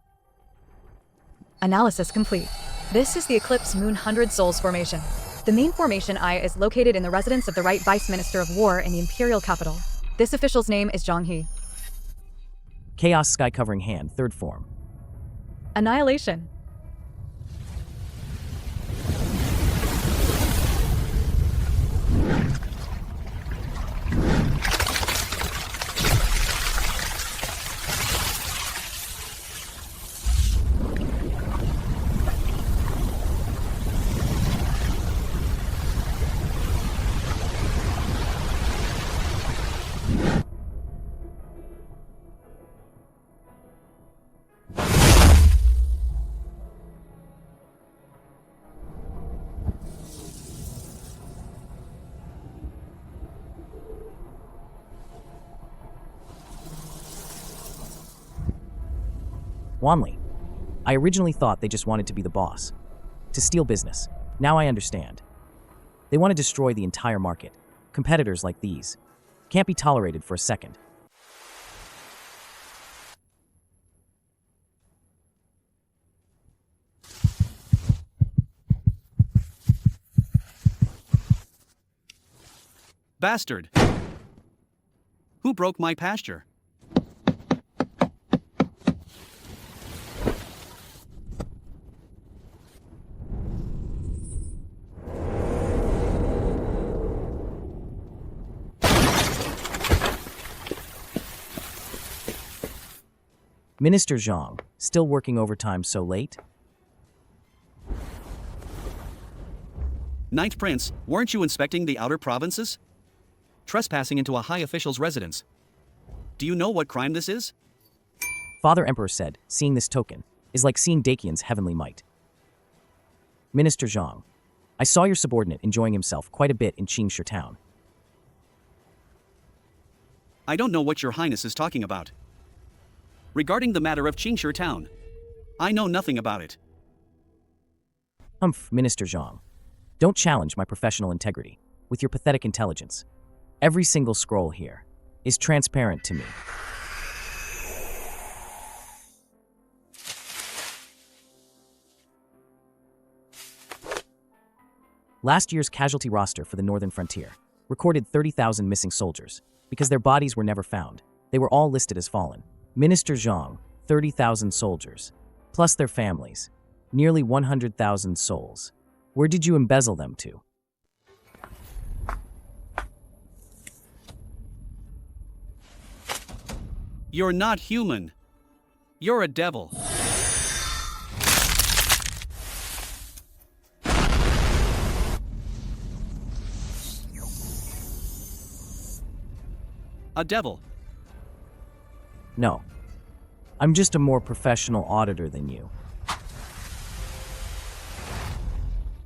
Analysis complete. This is the Eclipse Moon 100 Souls formation. The main formation eye is located in the residence of the Right Vice Minister of War in the Imperial capital. This official's name is Zhang He. Chaos Sky Covering Hand, third form. Annihilation. Wanli. I originally thought they just wanted to be the boss. To steal business. Now I understand. They want to destroy the entire market. Competitors like these can't be tolerated for a second. Bastard! Who broke my pasture? Minister Zhang, still working overtime so late? Ninth Prince, weren't you inspecting the outer provinces? Trespassing into a high official's residence. Do you know what crime this is? Father Emperor said, seeing this token is like seeing Dakian's heavenly might. Minister Zhang, I saw your subordinate enjoying himself quite a bit in Qingshi town. I don't know what your highness is talking about. Regarding the matter of Qingshi town, I know nothing about it. Minister Zhang, don't challenge my professional integrity with your pathetic intelligence. Every single scroll here is transparent to me. Last year's casualty roster for the Northern Frontier recorded 30,000 missing soldiers. Because their bodies were never found, they were all listed as fallen. Minister Zhang, 30,000 soldiers, plus their families, nearly 100,000 souls. Where did you embezzle them to? You're not human. You're a devil. A devil. No. I'm just a more professional auditor than you.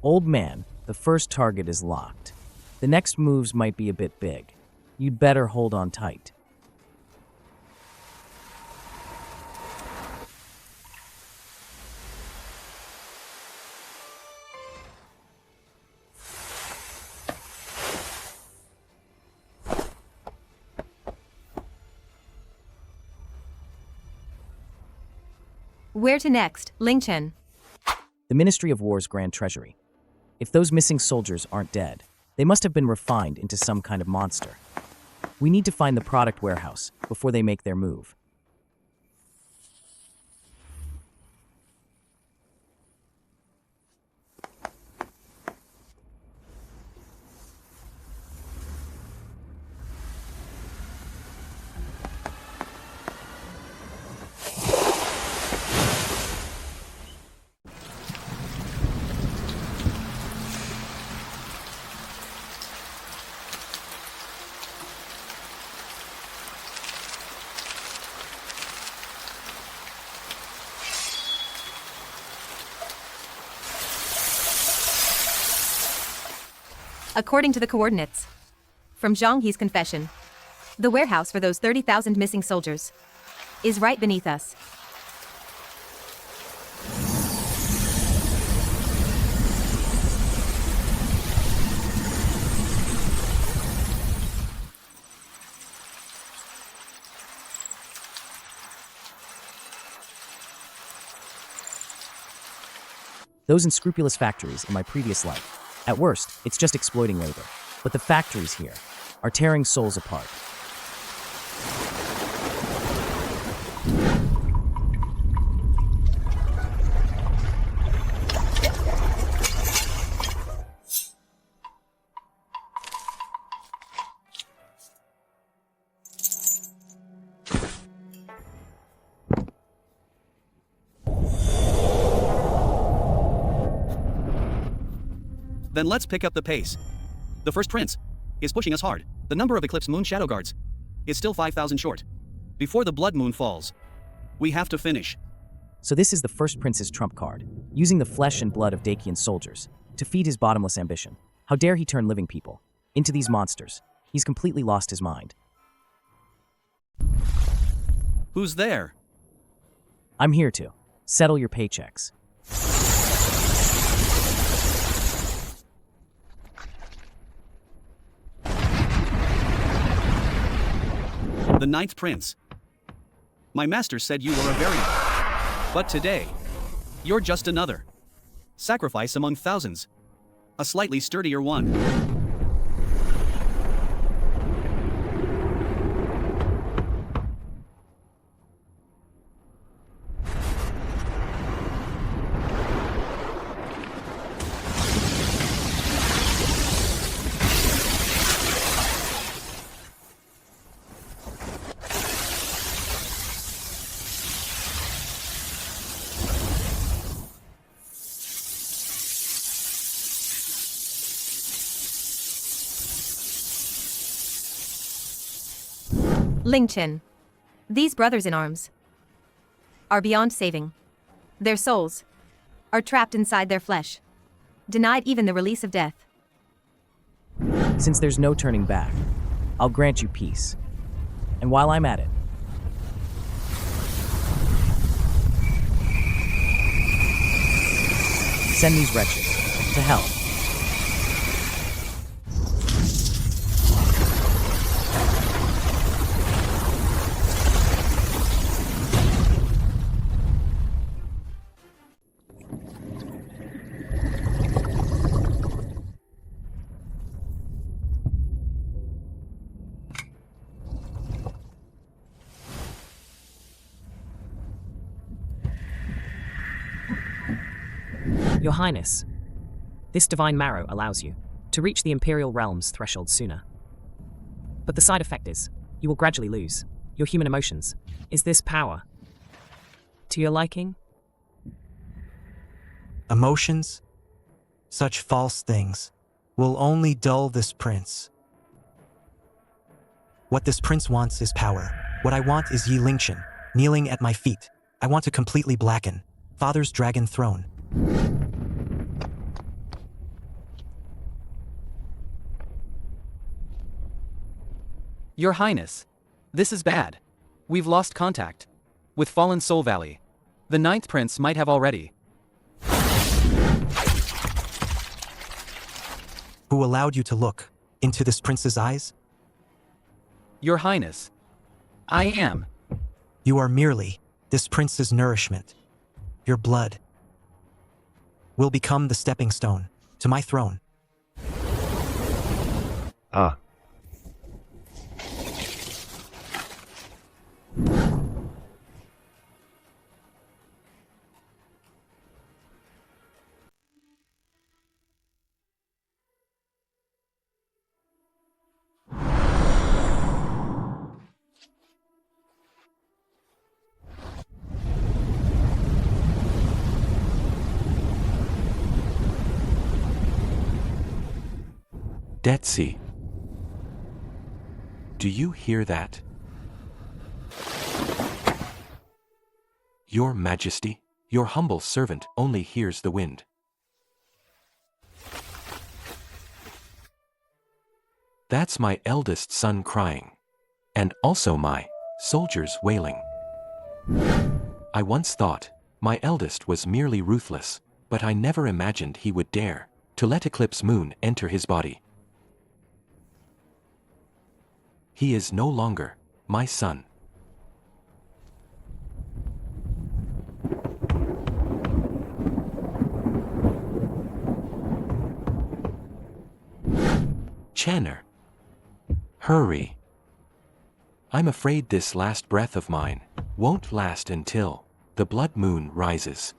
Old man, the first target is locked. The next moves might be a bit big. You'd better hold on tight. Where to next, Ling Chen? The Ministry of War's Grand Treasury. If those missing soldiers aren't dead, they must have been refined into some kind of monster. We need to find the product warehouse before they make their move. According to the coordinates from Zhang He's confession, the warehouse for those 30,000 missing soldiers is right beneath us. Those unscrupulous factories in my previous life. At worst, it's just exploiting labor. But the factories here are tearing souls apart. Then let's pick up the pace. The first prince is pushing us hard. The number of eclipse moon shadow guards is still 5,000 short. Before the blood moon falls, we have to finish. So this is the first prince's trump card, using the flesh and blood of Dakian soldiers to feed his bottomless ambition. How dare he turn living people into these monsters? He's completely lost his mind. Who's there? I'm here to settle your paychecks. The ninth prince. My master said you were a variant. But today, you're just another sacrifice among thousands. A slightly sturdier one. Ling Chen. These brothers in arms are beyond saving. Their souls are trapped inside their flesh, denied even the release of death. Since there's no turning back, I'll grant you peace. And while I'm at it, send these wretches to hell. Your Highness, this divine marrow allows you to reach the Imperial Realm's threshold sooner. But the side effect is, you will gradually lose your human emotions. Is this power to your liking? Emotions? Such false things will only dull this prince. What this prince wants is power. What I want is Yi Lingchen, kneeling at my feet. I want to completely blacken Father's dragon throne. Your Highness, this is bad. We've lost contact with Fallen Soul Valley. The Ninth Prince might have already. Who allowed you to look into this prince's eyes? Your Highness, I am. You are merely this prince's nourishment. Your blood will become the stepping stone to my throne. Ah. Detsy. Do you hear that? Your Majesty, your humble servant only hears the wind. That's my eldest son crying. And also my soldiers wailing. I once thought my eldest was merely ruthless, but I never imagined he would dare to let Eclipse Moon enter his body. He is no longer my son. Channer. Hurry. I'm afraid this last breath of mine won't last until the blood moon rises.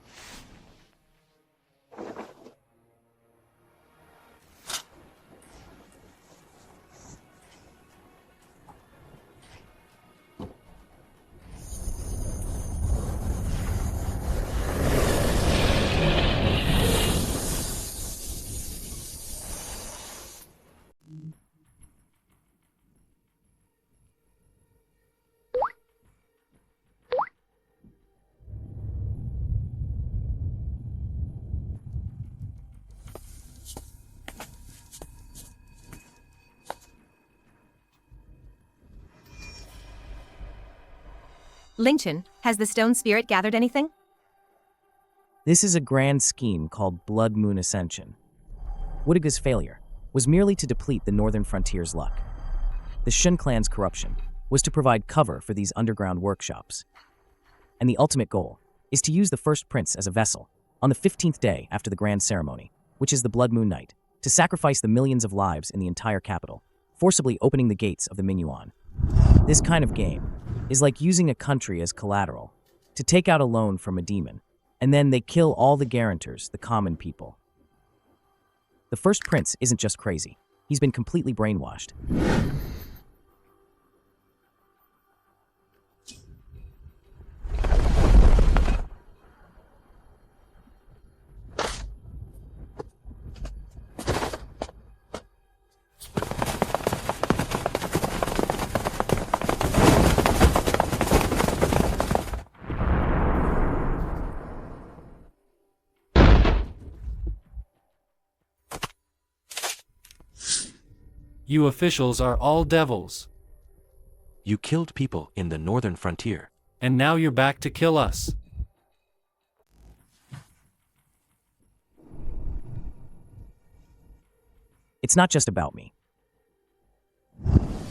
Lingchen, has the stone spirit gathered anything? This is a grand scheme called Blood Moon Ascension. Wutiga's failure was merely to deplete the northern frontier's luck. The Shun clan's corruption was to provide cover for these underground workshops. And the ultimate goal is to use the first prince as a vessel on the 15th day after the grand ceremony, which is the Blood Moon Night, to sacrifice the millions of lives in the entire capital, forcibly opening the gates of the Minuan. This kind of game is like using a country as collateral to take out a loan from a demon, and then they kill all the guarantors, the common people. The first prince isn't just crazy, he's been completely brainwashed. You officials are all devils. You killed people in the northern frontier. And now you're back to kill us. It's not just about me.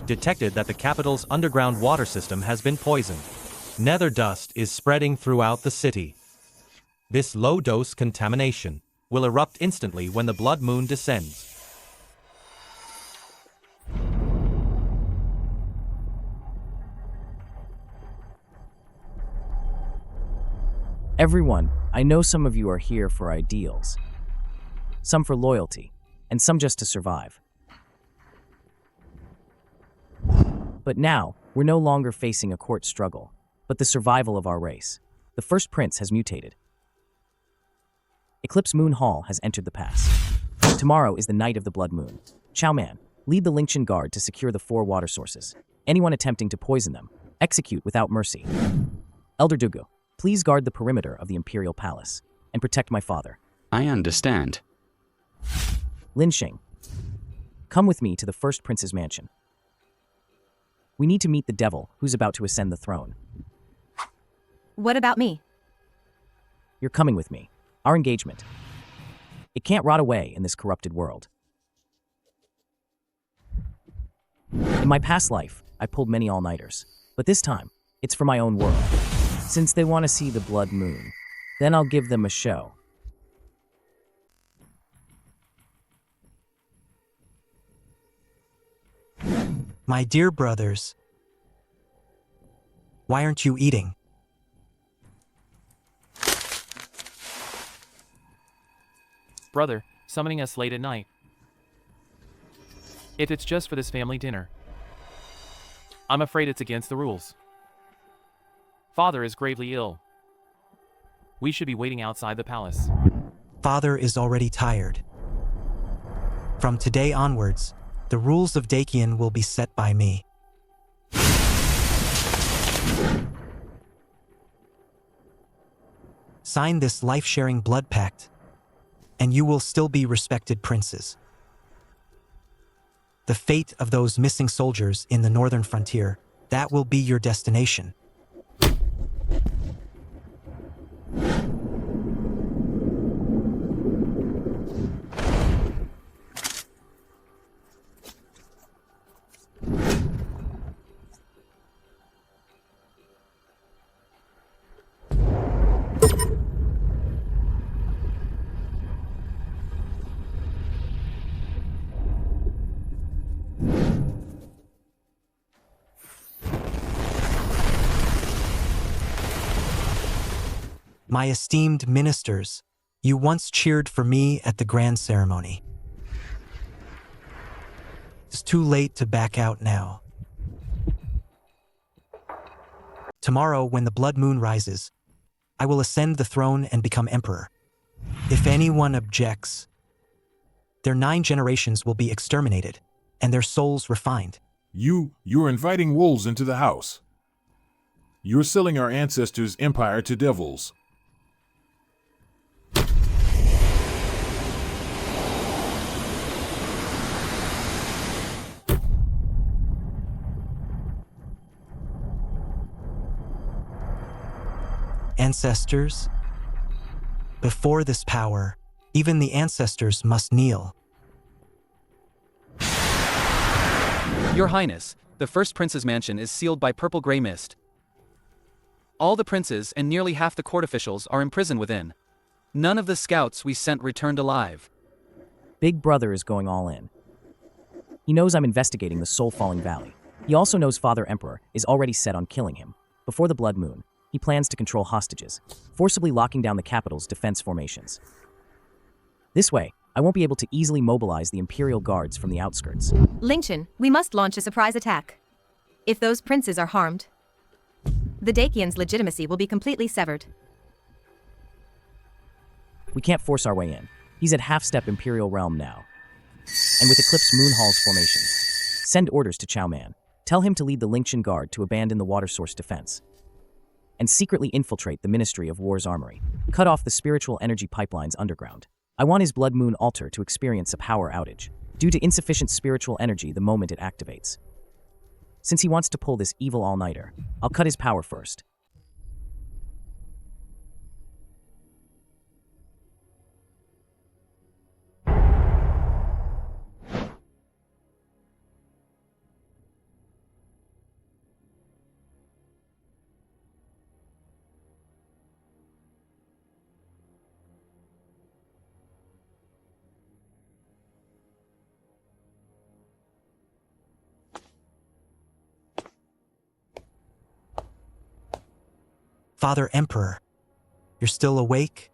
Detected that the capital's underground water system has been poisoned. Nether dust is spreading throughout the city. This low-dose contamination will erupt instantly when the blood moon descends. Everyone, I know some of you are here for ideals, some for loyalty, and some just to survive. But now, we're no longer facing a court struggle, but the survival of our race. The first prince has mutated. Eclipse Moon Hall has entered the pass. Tomorrow is the night of the blood moon. Chow Man, lead the Lingchen Guard to secure the 4 water sources. Anyone attempting to poison them, execute without mercy. Elder Dugu, please guard the perimeter of the Imperial Palace and protect my father. I understand. Lin Xing, come with me to the first prince's mansion. We need to meet the devil who's about to ascend the throne. What about me? You're coming with me. Our engagement. It can't rot away in this corrupted world. In my past life, I pulled many all-nighters, but this time, it's for my own world. Since they want to see the blood moon, then I'll give them a show. My dear brothers, why aren't you eating? Brother, summoning us late at night. If it's just for this family dinner, I'm afraid it's against the rules. Father is gravely ill. We should be waiting outside the palace. Father is already tired. From today onwards, the rules of Dakian will be set by me. Sign this life-sharing blood pact, and you will still be respected princes. The fate of those missing soldiers in the northern frontier, that will be your destination. My esteemed ministers, you once cheered for me at the grand ceremony. It's too late to back out now. Tomorrow, when the blood moon rises, I will ascend the throne and become emperor. If anyone objects, their 9 generations will be exterminated, and their souls refined. You're inviting wolves into the house. You're selling our ancestors' empire to devils. Ancestors, before this power, even the ancestors must kneel. Your Highness, the first prince's mansion is sealed by purple-gray mist. All the princes and nearly half the court officials are imprisoned within. None of the scouts we sent returned alive. Big Brother is going all in. He knows I'm investigating the Soul-Falling Valley. He also knows Father Emperor is already set on killing him. Before the blood moon, he plans to control hostages, forcibly locking down the capital's defense formations. This way, I won't be able to easily mobilize the Imperial Guards from the outskirts. Lingchen, we must launch a surprise attack. If those princes are harmed, the Dakian's legitimacy will be completely severed. We can't force our way in. He's at half-step Imperial realm now. And with Eclipse Moon Hall's formations, send orders to Chow Man. Tell him to lead the Lingchen Guard to abandon the water source defense and secretly infiltrate the Ministry of War's armory. Cut off the spiritual energy pipelines underground. I want his blood moon altar to experience a power outage due to insufficient spiritual energy the moment it activates. Since he wants to pull this evil all-nighter, I'll cut his power first. Father Emperor, you're still awake?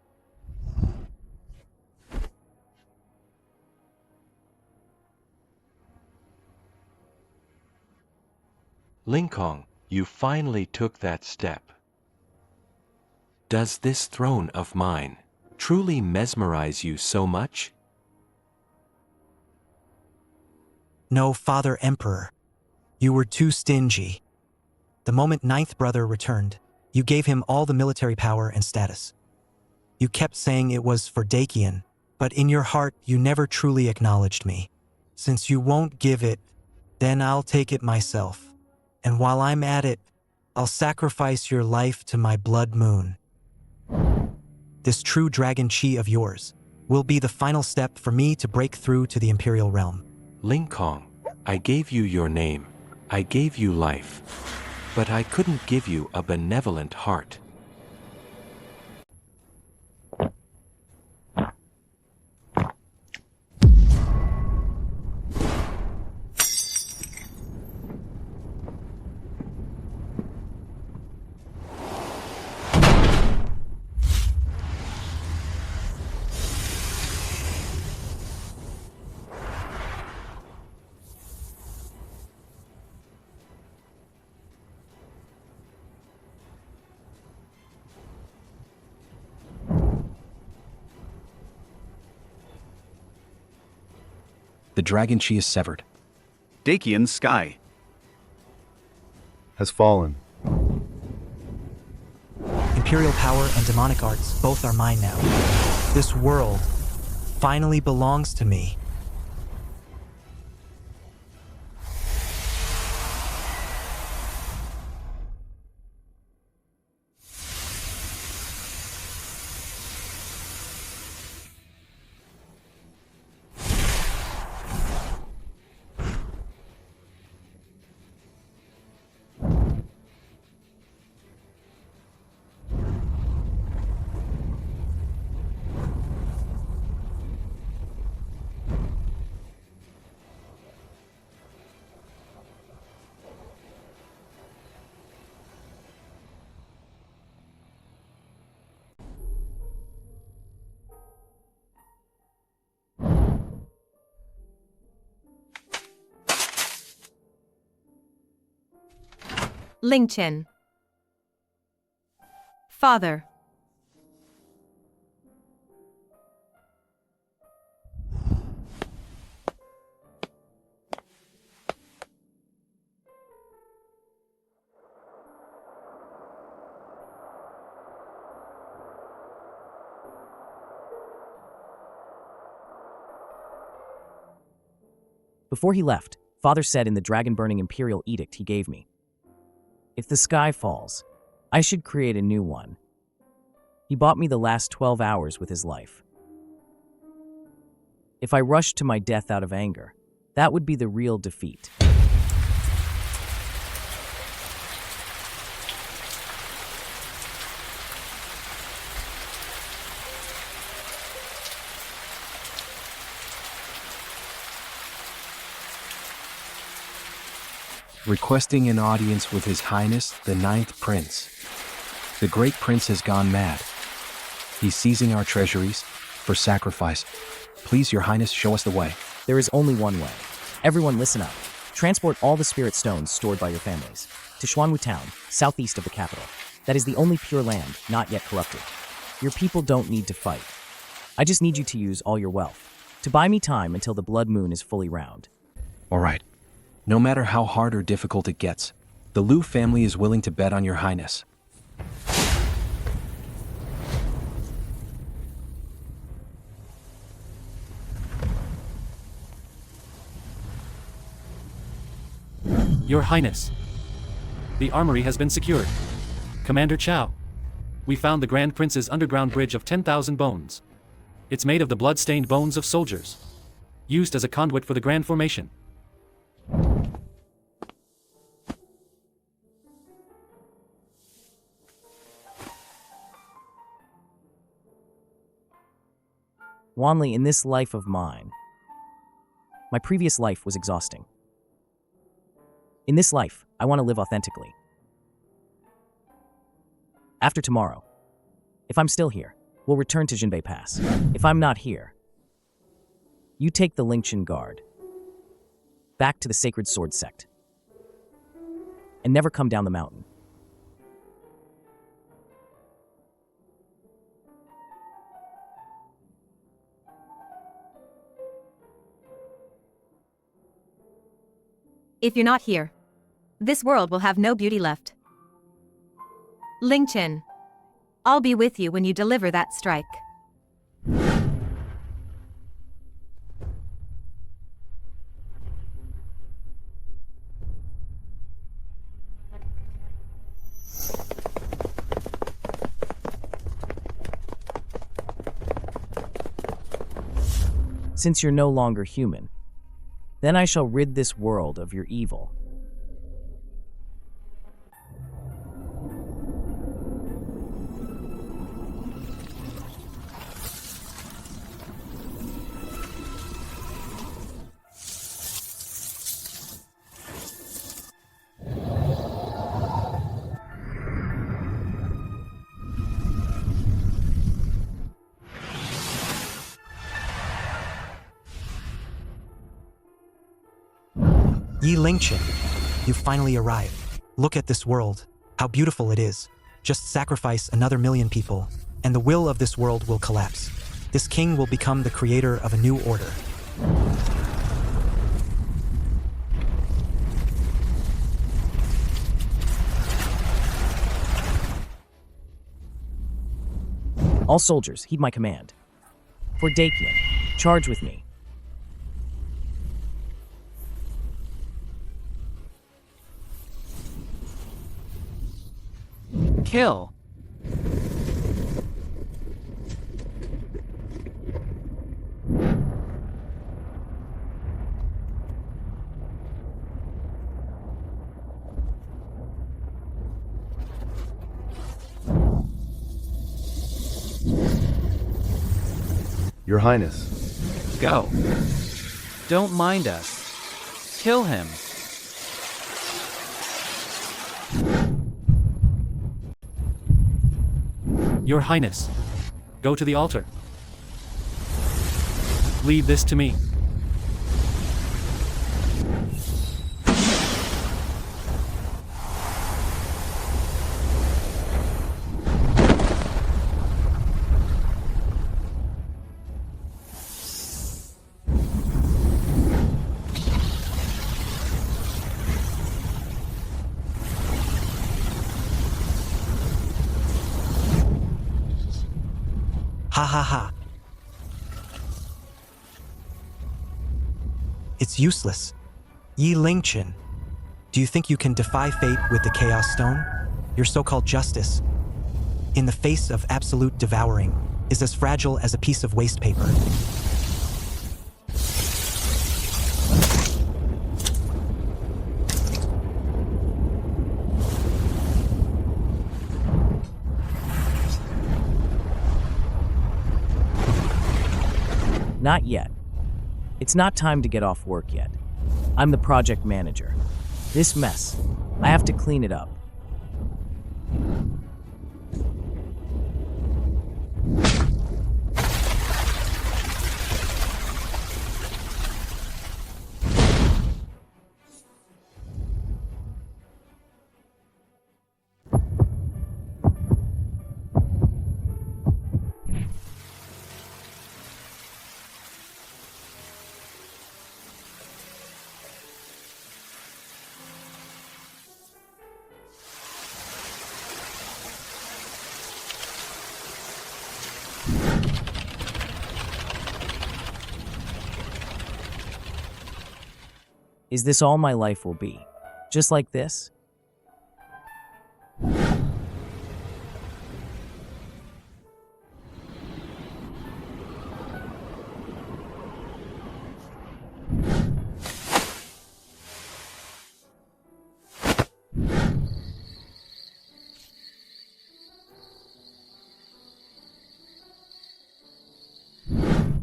Linkong, you finally took that step. Does this throne of mine truly mesmerize you so much? No, Father Emperor. You were too stingy. The moment Ninth Brother returned, you gave him all the military power and status. You kept saying it was for Dakian, but in your heart you never truly acknowledged me. Since you won't give it, then I'll take it myself. And while I'm at it, I'll sacrifice your life to my blood moon. This true dragon chi of yours will be the final step for me to break through to the Imperial realm. Linkong, I gave you your name. I gave you life. But I couldn't give you a benevolent heart. The dragon chi is severed. Dakian's sky has fallen. Imperial power and demonic arts both are mine now. This world finally belongs to me. Lingchen. Father. Before he left, Father said in the dragon-burning imperial edict he gave me, if the sky falls, I should create a new one. He bought me the last 12 hours with his life. If I rushed to my death out of anger, that would be the real defeat. Requesting an audience with His Highness, the Ninth Prince. The Great Prince has gone mad. He's seizing our treasuries for sacrifice. Please, Your Highness, show us the way. There is only one way. Everyone listen up. Transport all the spirit stones stored by your families to Xuanwu Town, southeast of the capital. That is the only pure land not yet corrupted. Your people don't need to fight. I just need you to use all your wealth to buy me time until the blood moon is fully round. All right. No matter how hard or difficult it gets, the Liu family is willing to bet on Your Highness. Your Highness. The armory has been secured. Commander Chao. We found the Grand Prince's underground bridge of 10,000 bones. It's made of the blood-stained bones of soldiers, used as a conduit for the Grand Formation. Wanli, in this life of mine, my previous life was exhausting. In this life, I want to live authentically. After tomorrow, if I'm still here, we'll return to Jinbei Pass. If I'm not here, you take the Lingchen Guard back to the Sacred Sword Sect. and never come down the mountain. If you're not here, this world will have no beauty left. Ling Chin, I'll be with you when you deliver that strike. Since you're no longer human, then I shall rid this world of your evil. Yi Lingchen, you finally arrived. Look at this world, how beautiful it is. Just sacrifice another million people, and the will of this world will collapse. This king will become the creator of a new order. All soldiers, heed my command. For Dakian, charge with me. Kill. Your Highness. Go. Don't mind us. Kill him. Your Highness, go to the altar. Leave this to me. Ha ha ha. It's useless. Yi Lingchen, do you think you can defy fate with the Chaos Stone? Your so-called justice, in the face of absolute devouring, is as fragile as a piece of waste paper. Not yet. It's not time to get off work yet. I'm the project manager. This mess, I have to clean it up. Is this all my life will be? Just like this?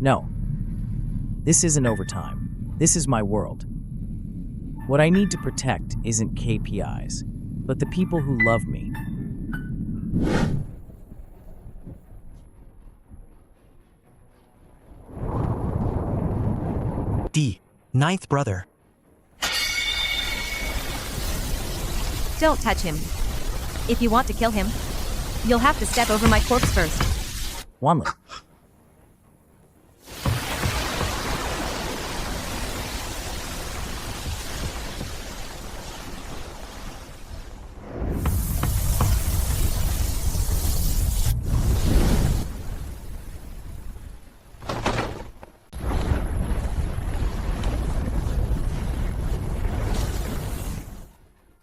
No. This isn't overtime. This is my world. What I need to protect isn't KPIs, but the people who love me. D. Ninth brother. Don't touch him. If you want to kill him, you'll have to step over my corpse first. Wanli.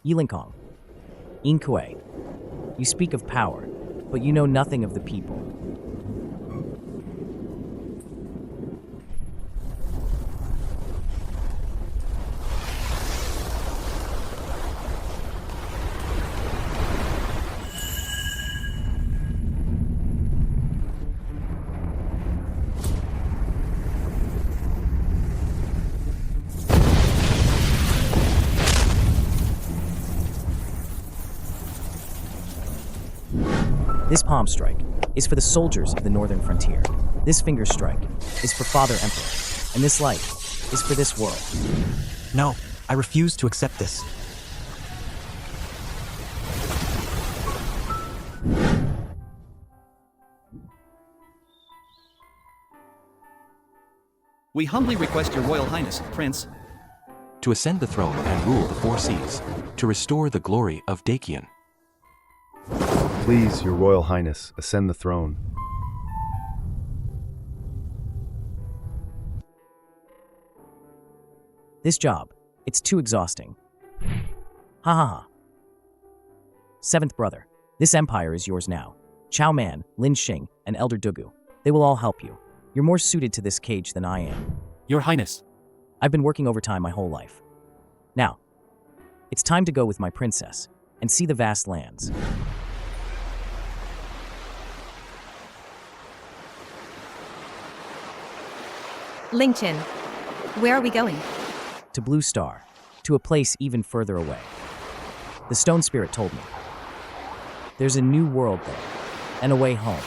Yilinkong. Inkue. You speak of power, but you know nothing of the people. This palm strike is for the soldiers of the northern frontier. This finger strike is for Father Emperor. And this light is for this world. No, I refuse to accept this. We humbly request your Royal Highness, Prince, To ascend the throne and rule the four seas. To restore the glory of Dakian. Please, Your Royal Highness, ascend the throne. This job, it's too exhausting. Ha ha ha. Seventh brother, this empire is yours now. Chao Man, Lin Xing, and Elder Dugu. They will all help you. You're more suited to this cage than I am. Your Highness. I've been working overtime my whole life. Now, it's time to go with my princess and see the vast lands. Lingchen, where are we going? To Blue Star, to a place even further away. The Stone Spirit told me. There's a new world there, and a way home.